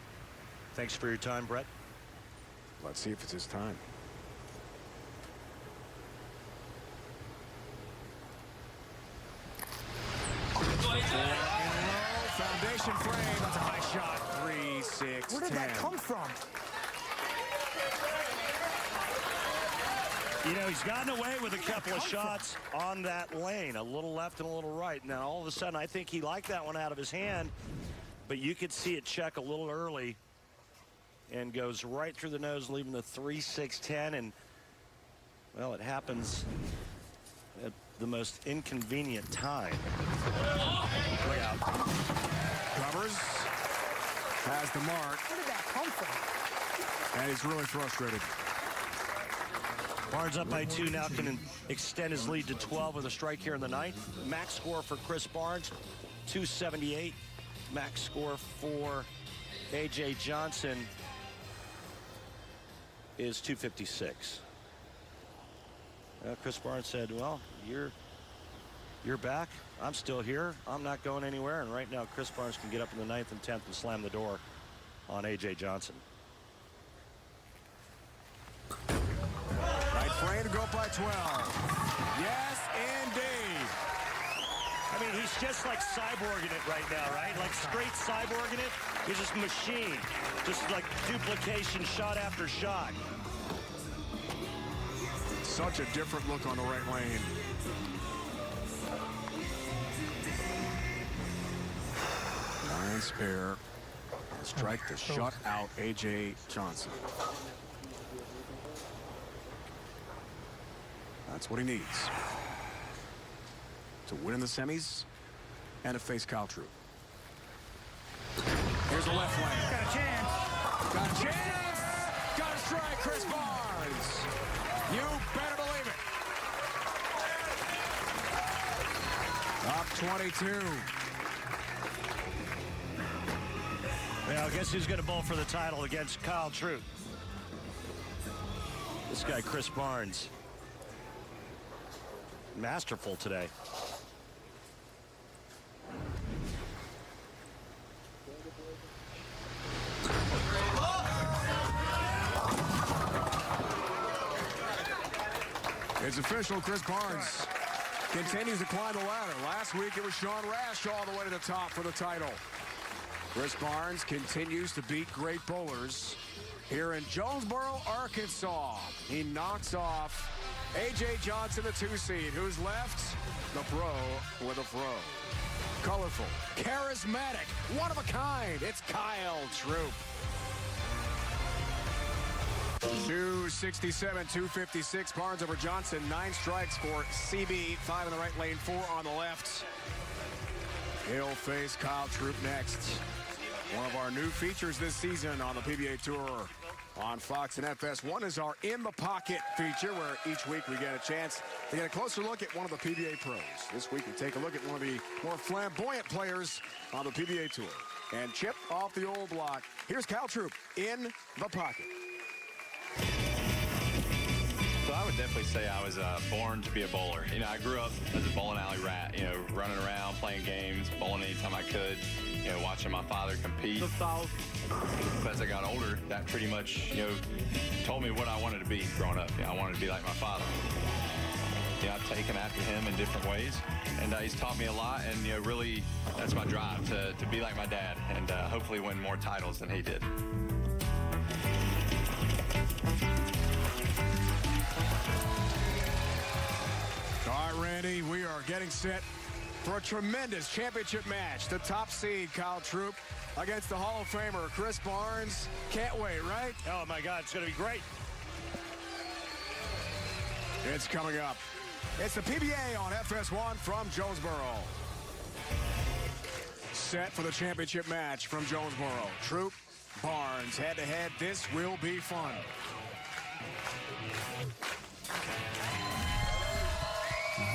Thanks for your time, Brett. Let's see if it's his time. Foundation frame. That's a high shot. 3, 6, Where did 10. that come from? You know, he's gotten away with a couple of shots on that lane, a little left and a little right. Now, all of a sudden, I think he liked that one out of his hand, but you could see it check a little early and goes right through the nose, leaving the 3, 6, 10. And, well, it happens at the most inconvenient time. Look out. Covers. Has the mark. Where did that come from? And he's really frustrated. Barnes up by 2, now can extend his lead to 12 with a strike here in the ninth. Max score for Chris Barnes, 278. Max score for A.J. Johnson is 256. Chris Barnes said, well, you're back. I'm still here. I'm not going anywhere. And right now, Chris Barnes can get up in the 9th and 10th and slam the door on A.J. Johnson. Right frame to go up by 12. Yes, indeed. I mean, he's just like cyborging it right now, right? Like straight cyborging it. He's just machine. Just like duplication shot after shot. Such a different look on the right lane. Nine spare. Strike to shut out A.J. Johnson. That's what he needs to win in the semis and to face Kyle Troup. Here's the left lane. Got a chance. Got a chance. Got a strike, Chris Barnes. You better believe it. Up 22. Well, guess who's going to bowl for the title against Kyle Troup? This guy, Chris Barnes. Masterful today. It's official. Chris Barnes continues to climb the ladder. Last week it was Sean Rash all the way to the top for the title. Chris Barnes continues to beat great bowlers here in Jonesboro, Arkansas. He knocks off A.J. Johnson, the 2 seed. Who's left? The pro with a throw. Colorful, charismatic, one of a kind. It's Kyle Troup. 267, 256. Barnes over Johnson. 9 strikes for CB. 5 in the right lane, 4 on the left. He'll face Kyle Troup next. One of our new features this season on the PBA Tour on Fox and FS1 is our In the Pocket feature, where each week we get a chance to get a closer look at one of the PBA pros. This week we take a look at one of the more flamboyant players on the PBA Tour. And Chip off the old block. Here's Kyle Troup in the pocket. So I would definitely say I was born to be a bowler. You know, I grew up as a bowling alley rat, you know, running around, playing games, bowling anytime I could, you know, watching my father compete. But as I got older, that pretty much, you know, told me what I wanted to be growing up. You know, I wanted to be like my father. You know, I've taken after him in different ways, and he's taught me a lot, and, you know, really, that's my drive, to be like my dad, and hopefully win more titles than he did. All right, Randy, we are getting set for a tremendous championship match. The top seed, Kyle Troup, against the Hall of Famer, Chris Barnes. Can't wait, right? Oh, my God, it's going to be great. It's coming up. It's the PBA on FS1 from Jonesboro. Set for the championship match from Jonesboro. Troup, Barnes head-to-head. This will be fun.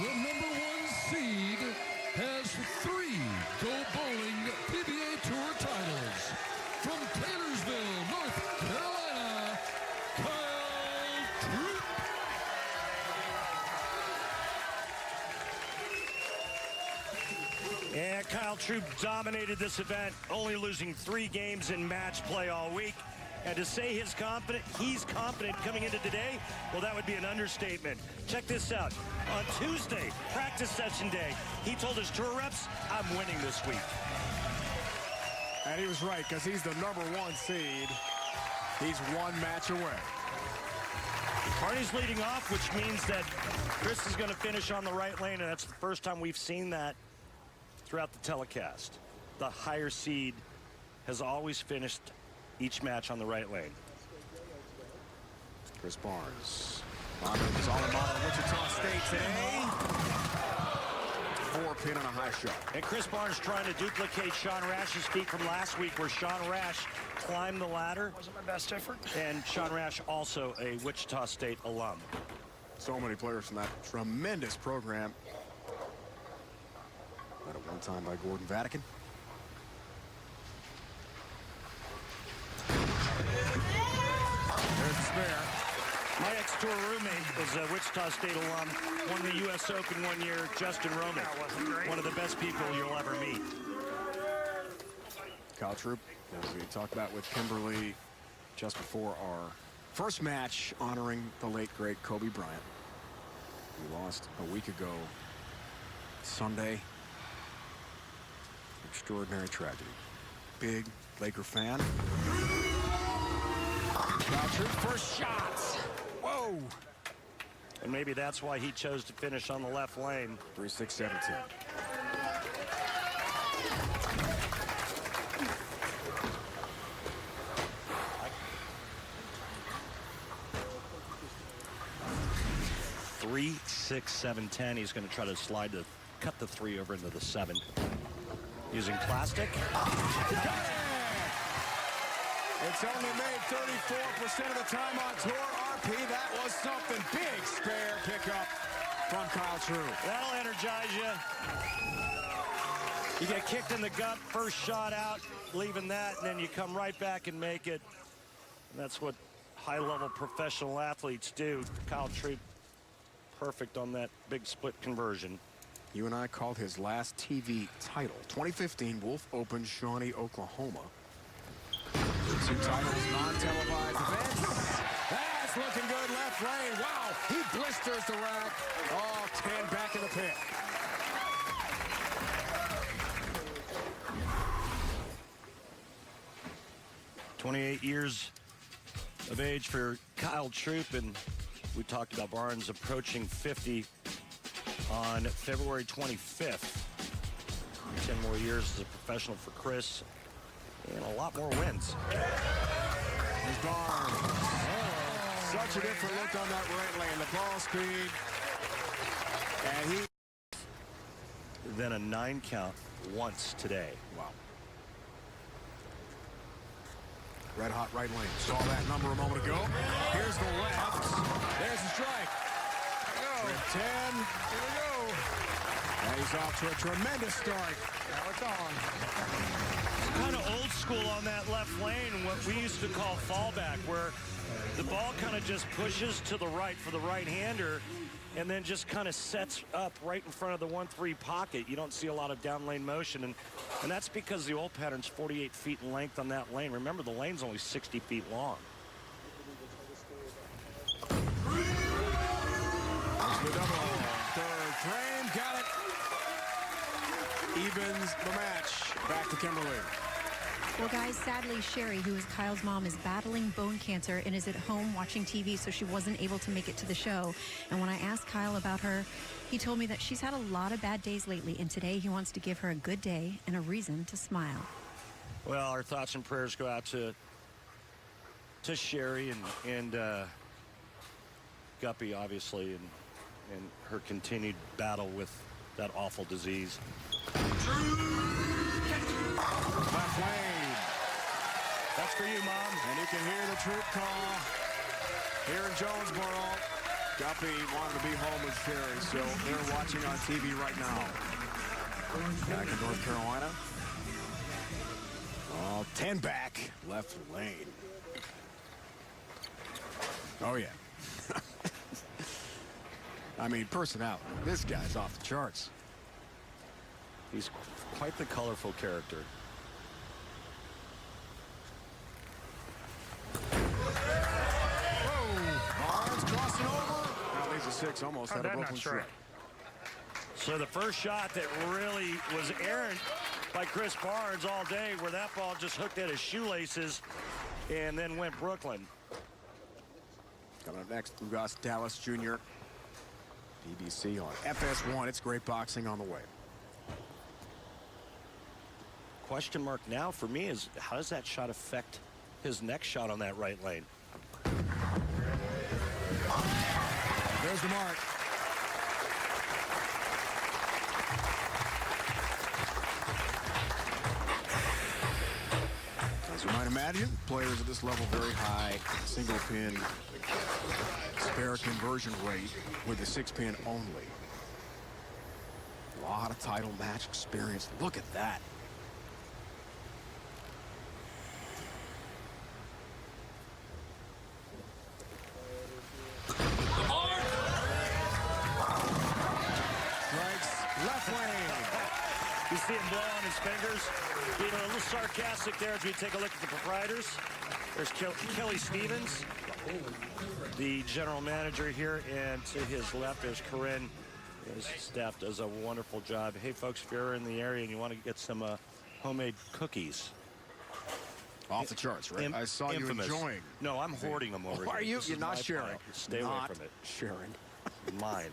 The #1 seed has 3 Go Bowling PBA Tour titles. From Taylorsville, North Carolina, Kyle Troup. And Kyle Troup dominated this event, only losing 3 games in match play all week. And to say he's confident coming into today, well, that would be an understatement. Check this out. On Tuesday, practice session day, he told his tour reps, I'm winning this week. And he was right, because he's the #1 seed. He's 1 match away. Barney's leading off, which means that Chris is going to finish on the right lane, and that's the first time we've seen that throughout the telecast. The higher seed has always finished each match on the right lane. Chris Barnes. His alma mater, Wichita State today. 4-pin on a high shot. And Chris Barnes trying to duplicate Sean Rash's feat from last week, where Sean Rash climbed the ladder. Wasn't my best effort. And Sean Rash, also a Wichita State alum. So many players from that tremendous program. Led at one time by Gordon Vatican. There's the spare. My ex-tour roommate was a Wichita State alum, won the U.S. Open one year, Justin Romick. One of the best people you'll ever meet. Kyle Troup, as we talked about with Kimberly just before our first match honoring the late, great Kobe Bryant. We lost a week ago Sunday. Extraordinary tragedy. Big Laker fan. Kyle Troup, first shots. Whoa. And maybe that's why he chose to finish on the left lane. 3-6-17. Three, 6, 7, 10. He's going to try to slide to cut the 3 over into the 7. Using plastic. It's only made 34% of the time on tour. RP, that was something. Big spare pickup from Kyle Troup. That'll energize you. You get kicked in the gut, first shot out, leaving that, and then you come right back and make it. And that's what high-level professional athletes do. Kyle Troup, perfect on that big split conversion. You and I called his last TV title, 2015 Wolf Open, Shawnee, Oklahoma. 2 titles, non-televised events. That's looking good, left lane. Wow, he blisters the rack. Oh, 10 back in the pit. "28 years of age for Kyle Troup, and we talked about Barnes approaching 50 on February 25th. 10 more years as a professional for Chris, and a lot more wins. There's Barnes. Oh, such a different look on that right lane. The ball speed. And he... Then a 9 count once today. Wow. Red hot right lane. Saw that number a moment ago. Here's the left. There's the strike. There we go. 10. Here we go. And he's off to a tremendous start. Now it's on. Kind of old school on that left lane, what we used to call fallback, where the ball kind of just pushes to the right for the right-hander and then just kind of sets up right in front of the 1-3 pocket. You don't see a lot of down lane motion, and that's because the old pattern's 48 feet in length on that lane. Remember, the lane's only 60 feet long. The double. Third frame, got it. Evens the match. Back to Kimberly. Well, guys, sadly, Sherry, who is Kyle's mom, is battling bone cancer and is at home watching TV, so she wasn't able to make it to the show. And when I asked Kyle about her, he told me that she's had a lot of bad days lately, and today he wants to give her a good day and a reason to smile. Well, our thoughts and prayers go out to Sherry and Guppy, obviously, and her continued battle with that awful disease. Left lane. That's for you, Mom. And you can hear the Troup call here in Jonesboro. Guppy wanted to be home with Sherry, so they're watching on TV right now. Back in North Carolina. 10 back, left lane. Oh, yeah. I mean, personality. This guy's off the charts. He's quite the colorful character. Barnes crossing over. Now leaves a 6, almost had a broken strike. So the first shot that really was errant by Chris Barnes all day, where that ball just hooked at his shoelaces and then went Brooklyn. Coming up next, Ugas Dallas Jr. PBC on FS1. It's great boxing on the way. Question mark now for me is, how does that shot affect his next shot on that right lane? There's the mark. As you might imagine, players at this level very high single pin spare conversion rate with the 6-pin only. A lot of title match experience. Look at that. Left lane. You see him blow on his fingers. Being a little sarcastic there as we take a look at the proprietors. There's Kelly Stevens, the general manager here, and to his left there's Corinne. His staff does a wonderful job. Hey folks, if you're in the area and you want to get some homemade cookies. Off the charts, right? I saw Infamous. you enjoying. No, I'm hoarding them over here. Are you? This You're is not my sharing. pile. Stay away from it. Sharing. Mine.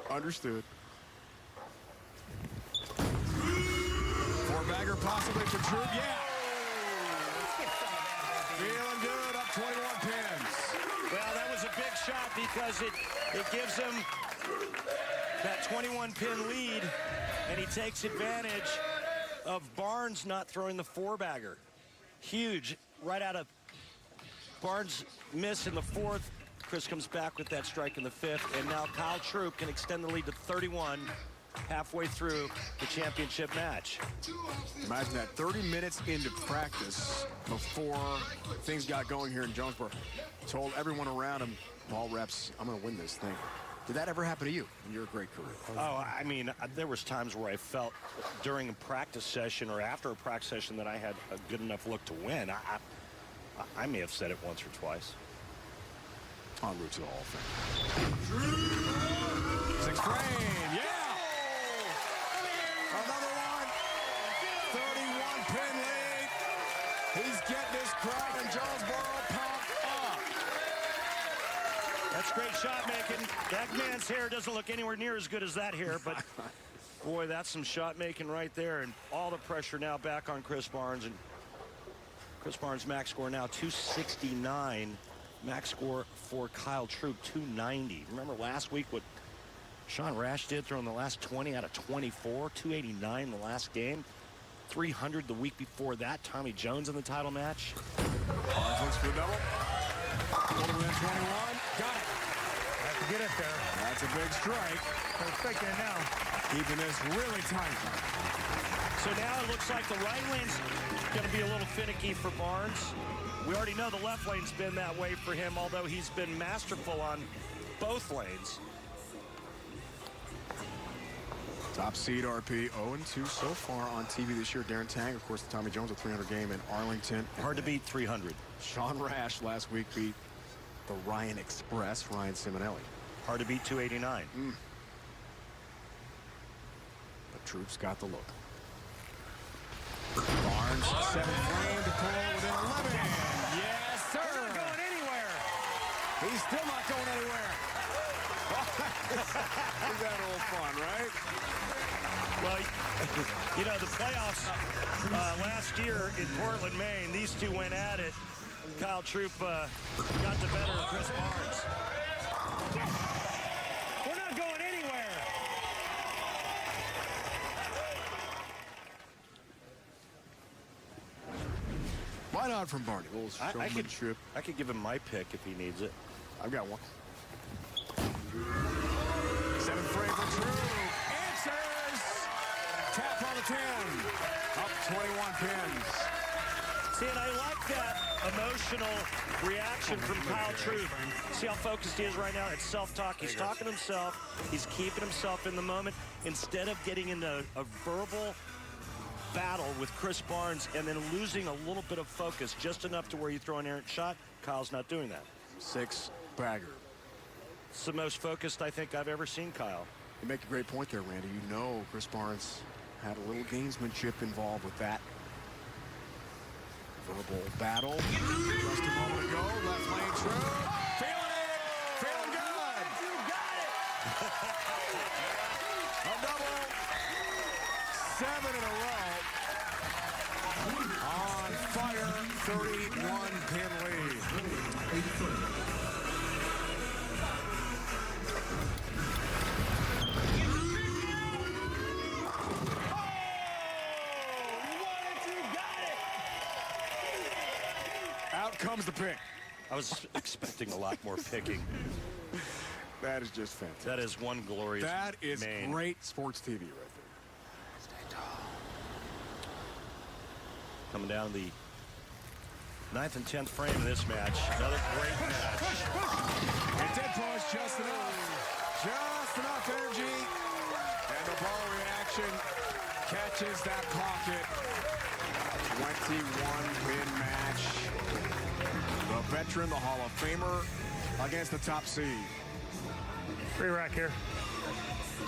Understood. 4-bagger possibly for Troup. Yeah. Feeling good. Up 21 pins. Well, that was a big shot because it gives him that 21-pin lead, and he takes advantage of Barnes not throwing the 4-bagger. Huge. Right out of Barnes' miss in the 4th. Chris comes back with that strike in the 5th, and now Kyle Troup can extend the lead to 31 halfway through the championship match. Imagine that, 30 minutes into practice before things got going here in Jonesboro. Told everyone around him, ball reps, I'm going to win this thing. Did that ever happen to you in your great career? Oh, I mean, there was times where I felt during a practice session or after a practice session that I had a good enough look to win. I may have said it once or twice. En route to the Hall of Fame. 6 frame, yeah! Another one. 31-pin lead. He's getting this crowd in Jonesboro pumped up. That's great shot making. That man's hair doesn't look anywhere near as good as that hair, but boy, that's some shot making right there. And all the pressure now back on Chris Barnes. And Chris Barnes' max score now 269. Max score for Kyle Troup 290. Remember last week what Sean Rash did, throwing the last 20 out of 24, 289 the last game, 300 the week before that. Tommy Jones in the title match. Barnes looks for the double. Quarter within 21. Got it. Have to get it there. That's a big strike. They're faking it now. Keeping this really tight. So now it looks like the right lane's going to be a little finicky for Barnes. We already know the left lane's been that way for him, although he's been masterful on both lanes. Top seed RP 0-2 so far on TV this year. Darren Tang, of course, the Tommy Jones, a 300 game in Arlington. Hard to beat 300. Sean Rash last week beat the Ryan Express, Ryan Simonelli. Hard to beat 289. But Troup's got the look. Barnes, 7 frame to pull within 11. Yes, sir. We're not going anywhere. He's still not going anywhere. Is that a little fun, right? Well, you know, the playoffs last year in Portland, Maine, these two went at it. Kyle Troup got the better of Chris Barnes. We're not going anywhere. Why not from Barney? A little showmanship. I could give him my pick if he needs it. I've got one. 7th frame for Troup. Answers. Tap on the 10. Up 21 pins. See, and I like that emotional reaction from Kyle Troup. See how focused he is right now? It's self-talk. He's talking to himself. He's keeping himself in the moment instead of getting into a verbal battle with Chris Barnes and then losing a little bit of focus, just enough to where you throw an errant shot. Kyle's not doing that. 6 bagger. It's the most focused I think I've ever seen Kyle. You make a great point there, Randy. You know Chris Barnes had a little gamesmanship involved with that. Verbal battle. Just a moment ago. Left lane Troup. Feeling it. Feeling good. You got it. A double. 7 in a row. On fire. 31 pin lead. Out comes the pick. I was expecting a lot more picking. That is just fantastic. That is one glorious That is main. great sports TV right there. Stay tall. Coming down the 9th and 10th frame of this match. Another great match. It did push just enough energy. And the ball reaction catches that pocket. 21-pin match. The veteran, the Hall of Famer, against the top seed. Re-rack here.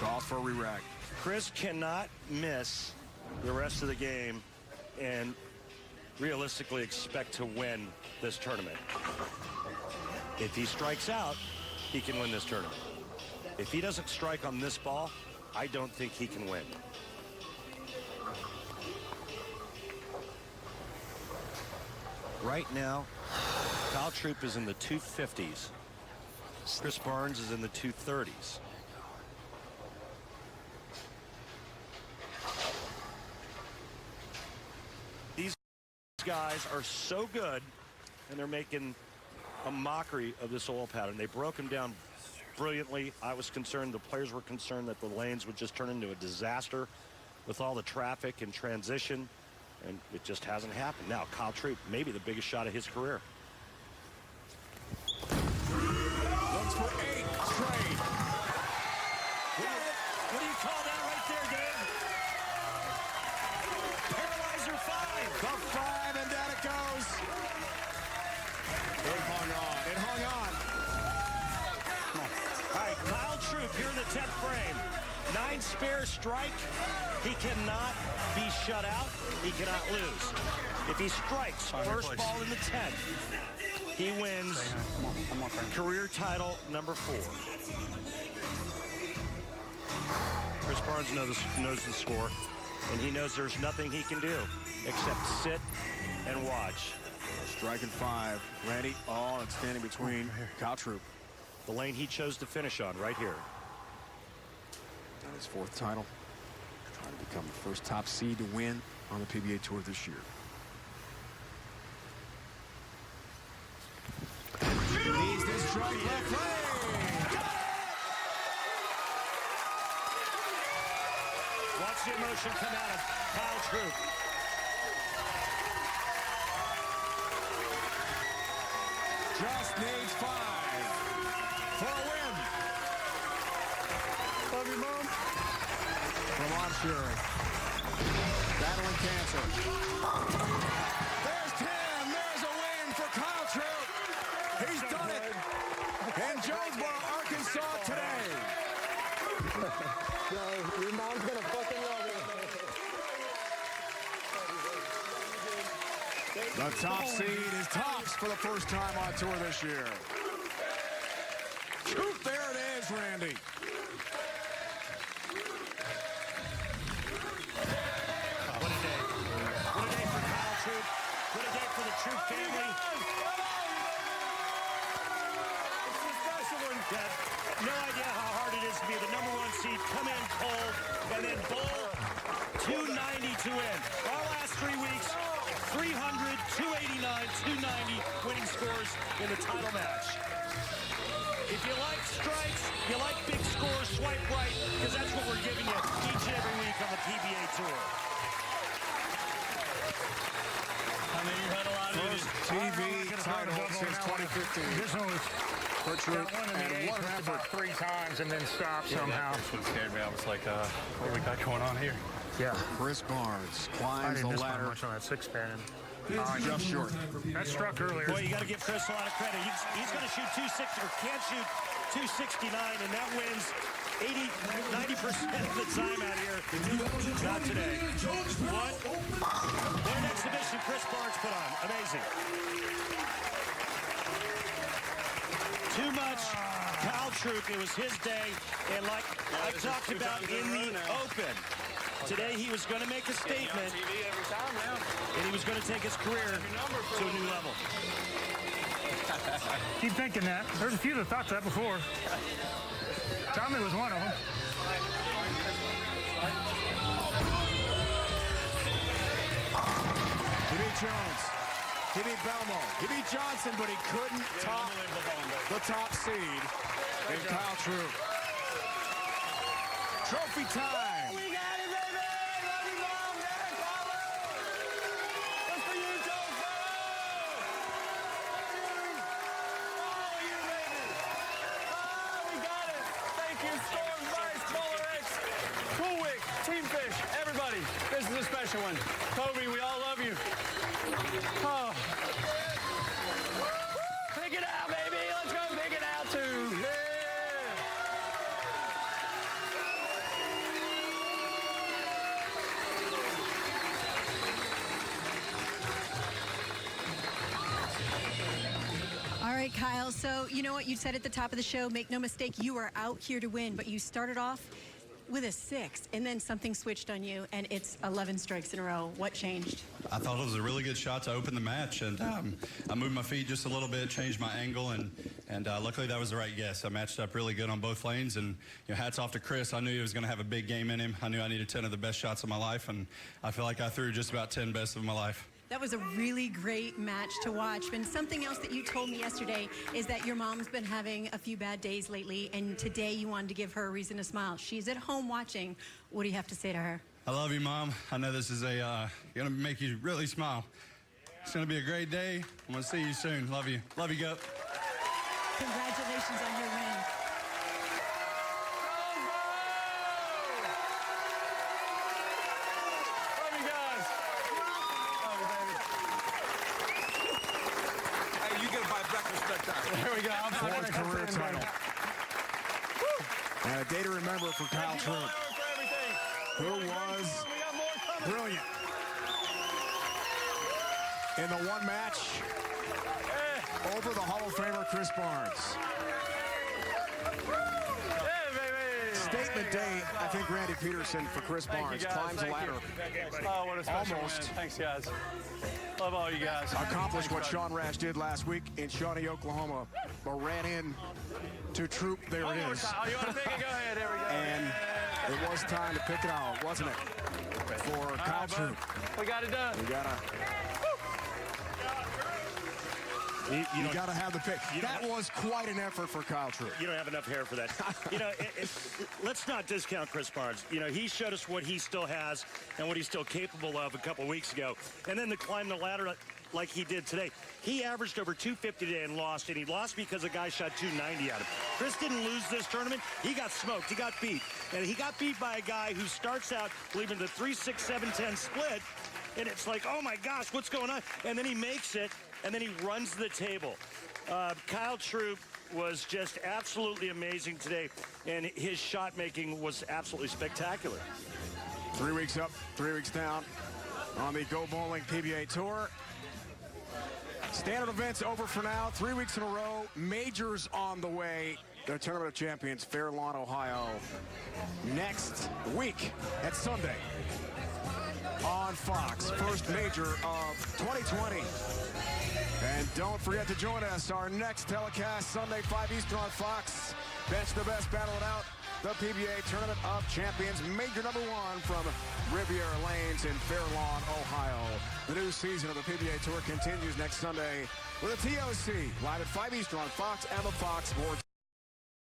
Calls for a re-rack. Chris cannot miss the rest of the game and realistically expect to win this tournament. If he strikes out, he can win this tournament. If he doesn't strike on this ball, I don't think he can win. Right now, Kyle Troup is in the 250s. Chris Barnes is in the 230s. These guys are so good, and they're making a mockery of this oil pattern. They broke him down brilliantly. I was concerned, the players were concerned that the lanes would just turn into a disaster with all the traffic and transition, and it just hasn't happened. Now, Kyle Troup, maybe the biggest shot of his career. Looks for 8 straight. What do you call that right there, Dave? Paralyzer 5. The 5, and down it goes. It hung on. It hung on. All right, Kyle Troup here in the 10th frame. 9 spare strike. He cannot be shut out. He cannot lose. If he strikes first ball in the 10th, he wins career title number 4. Chris Barnes knows the score, and he knows there's nothing he can do except sit and watch. Striking 5. Randy, all it's standing between Kyle Troup. The lane he chose to finish on right here. And his 4th title. Trying to become the first top seed to win on the PBA Tour this year. Needs this strike left lane. Watch the emotion come out of Kyle Troup. Just needs 5 for a win. Love you, Mom. From Armstrong. Battling cancer. There's 10. There's a win for Kyle Troup. He's done it in Jonesboro, Arkansas today. No, your mom's gonna fucking love it. The top seed is tops for the first time on tour this year. Troup, there it is, Randy. What a day. What a day for Kyle Troup. What a day for the Troup family. It's a special one. Yeah, no idea how hard it is to be the number 1 seed, come in cold, and then bowl 290 to win. Our last 3 weeks, 300, 289, 290 winning scores in the title match. If you like strikes, you like big scores, swipe right, because that's what we're giving you each and every week on the PBA Tour. I mean, you had a lot of First TV title since 2015. This one was For Troup, and what an effort. about 3 times and then stopped somehow. That's what scared me. I was like, what we got going on here? Yeah. Chris Barnes I climbs didn't the miss my ladder. much on that 6-pan. Just short. That struck earlier. Boy, you got to give Chris a lot of credit. He's going to shoot 260 or can't shoot 269, and that wins 90% of the time out here. Not today. What an exhibition Chris Barnes put on. Amazing. Too much. Kyle Troup, it was his day, and like I talked about in the Open, today he was going to make a statement, and he was going to take his career to a new level. Keep thinking that. There's a few that thought that before. Tommy was one of them. He beat Jones. He beat Belmonte. He beat Johnson, but he couldn't top the top seed in Kyle Troup. Trophy time. We got it, baby! Love you, Mom, Dad, Papa! That's for you, Jonesboro! Oh, you, baby! Oh, we got it! Thank you, Storm, Vice, Bowler X, Cool Wick, Team Fish, everybody. This is a special one. Kobe, we all love you. Oh. Pick it out, baby! Let's go pick it out, too! Yeah! All right, Kyle. So you know what you said at the top of the show, make no mistake, you are out here to win, but you started off with a 6, and then something switched on you, and it's 11 strikes in a row. What changed? I thought it was a really good shot to open the match, and I moved my feet just a little bit, changed my angle, and luckily that was the right guess. I matched up really good on both lanes, and hats off to Chris. I knew he was going to have a big game in him. I knew I needed 10 of the best shots of my life, and I feel like I threw just about 10 best of my life. That was a really great match to watch. And something else that you told me yesterday is that your mom's been having a few bad days lately, and today you wanted to give her a reason to smile. She's at home watching. What do you have to say to her? I love you, Mom. I know this is going to make you really smile. It's going to be a great day. I'm going to see you soon. Love you. Love you, Goat. Congratulations on your win. There we go. Fourth career title. And a day to remember for Kyle Troup, who was brilliant in the one match over the Hall of Famer Chris Barnes. Statement day, I think Randy Peterson for Chris Barnes climbs a ladder. Oh, what a special Almost. win. Thanks, guys. Love all you guys. Accomplished what Sean Rash did last week in Shawnee, Oklahoma, but ran in to Troup. There it is. Oh, you want to pick it? Go ahead. There we go. And it was time to pick it out, wasn't it? For Kyle Troup. We got it done. You gotta. You got to have the pick. That was quite an effort for Kyle Troup. You don't have enough hair for that. Let's not discount Chris Barnes. He showed us what he still has and what he's still capable of a couple weeks ago. And then to climb the ladder like he did today. He averaged over 250 today and lost, and he lost because a guy shot 290 at him. Chris didn't lose this tournament. He got smoked. He got beat. And he got beat by a guy who starts out leaving the 3-6-7-10 split, and it's like, oh my gosh, what's going on? And then he makes it, and then he runs the table. Kyle Troup was just absolutely amazing today, and his shot making was absolutely spectacular. 3 weeks up, 3 weeks down on the Go Bowling PBA Tour. Standard events over for now. 3 weeks in a row. Majors on the way. The Tournament of Champions, Fair Lawn, Ohio. Next week at Sunday on Fox. First major of 2020. And don't forget to join us. Our next telecast, Sunday, 5 Eastern on Fox. Bench the Best, battle it out. the PBA Tournament of Champions, major number 1 from Riviera Lanes in Fair Lawn, Ohio. The new season of the PBA Tour continues next Sunday with a TOC live at 5 Eastern on Fox and the Fox Sports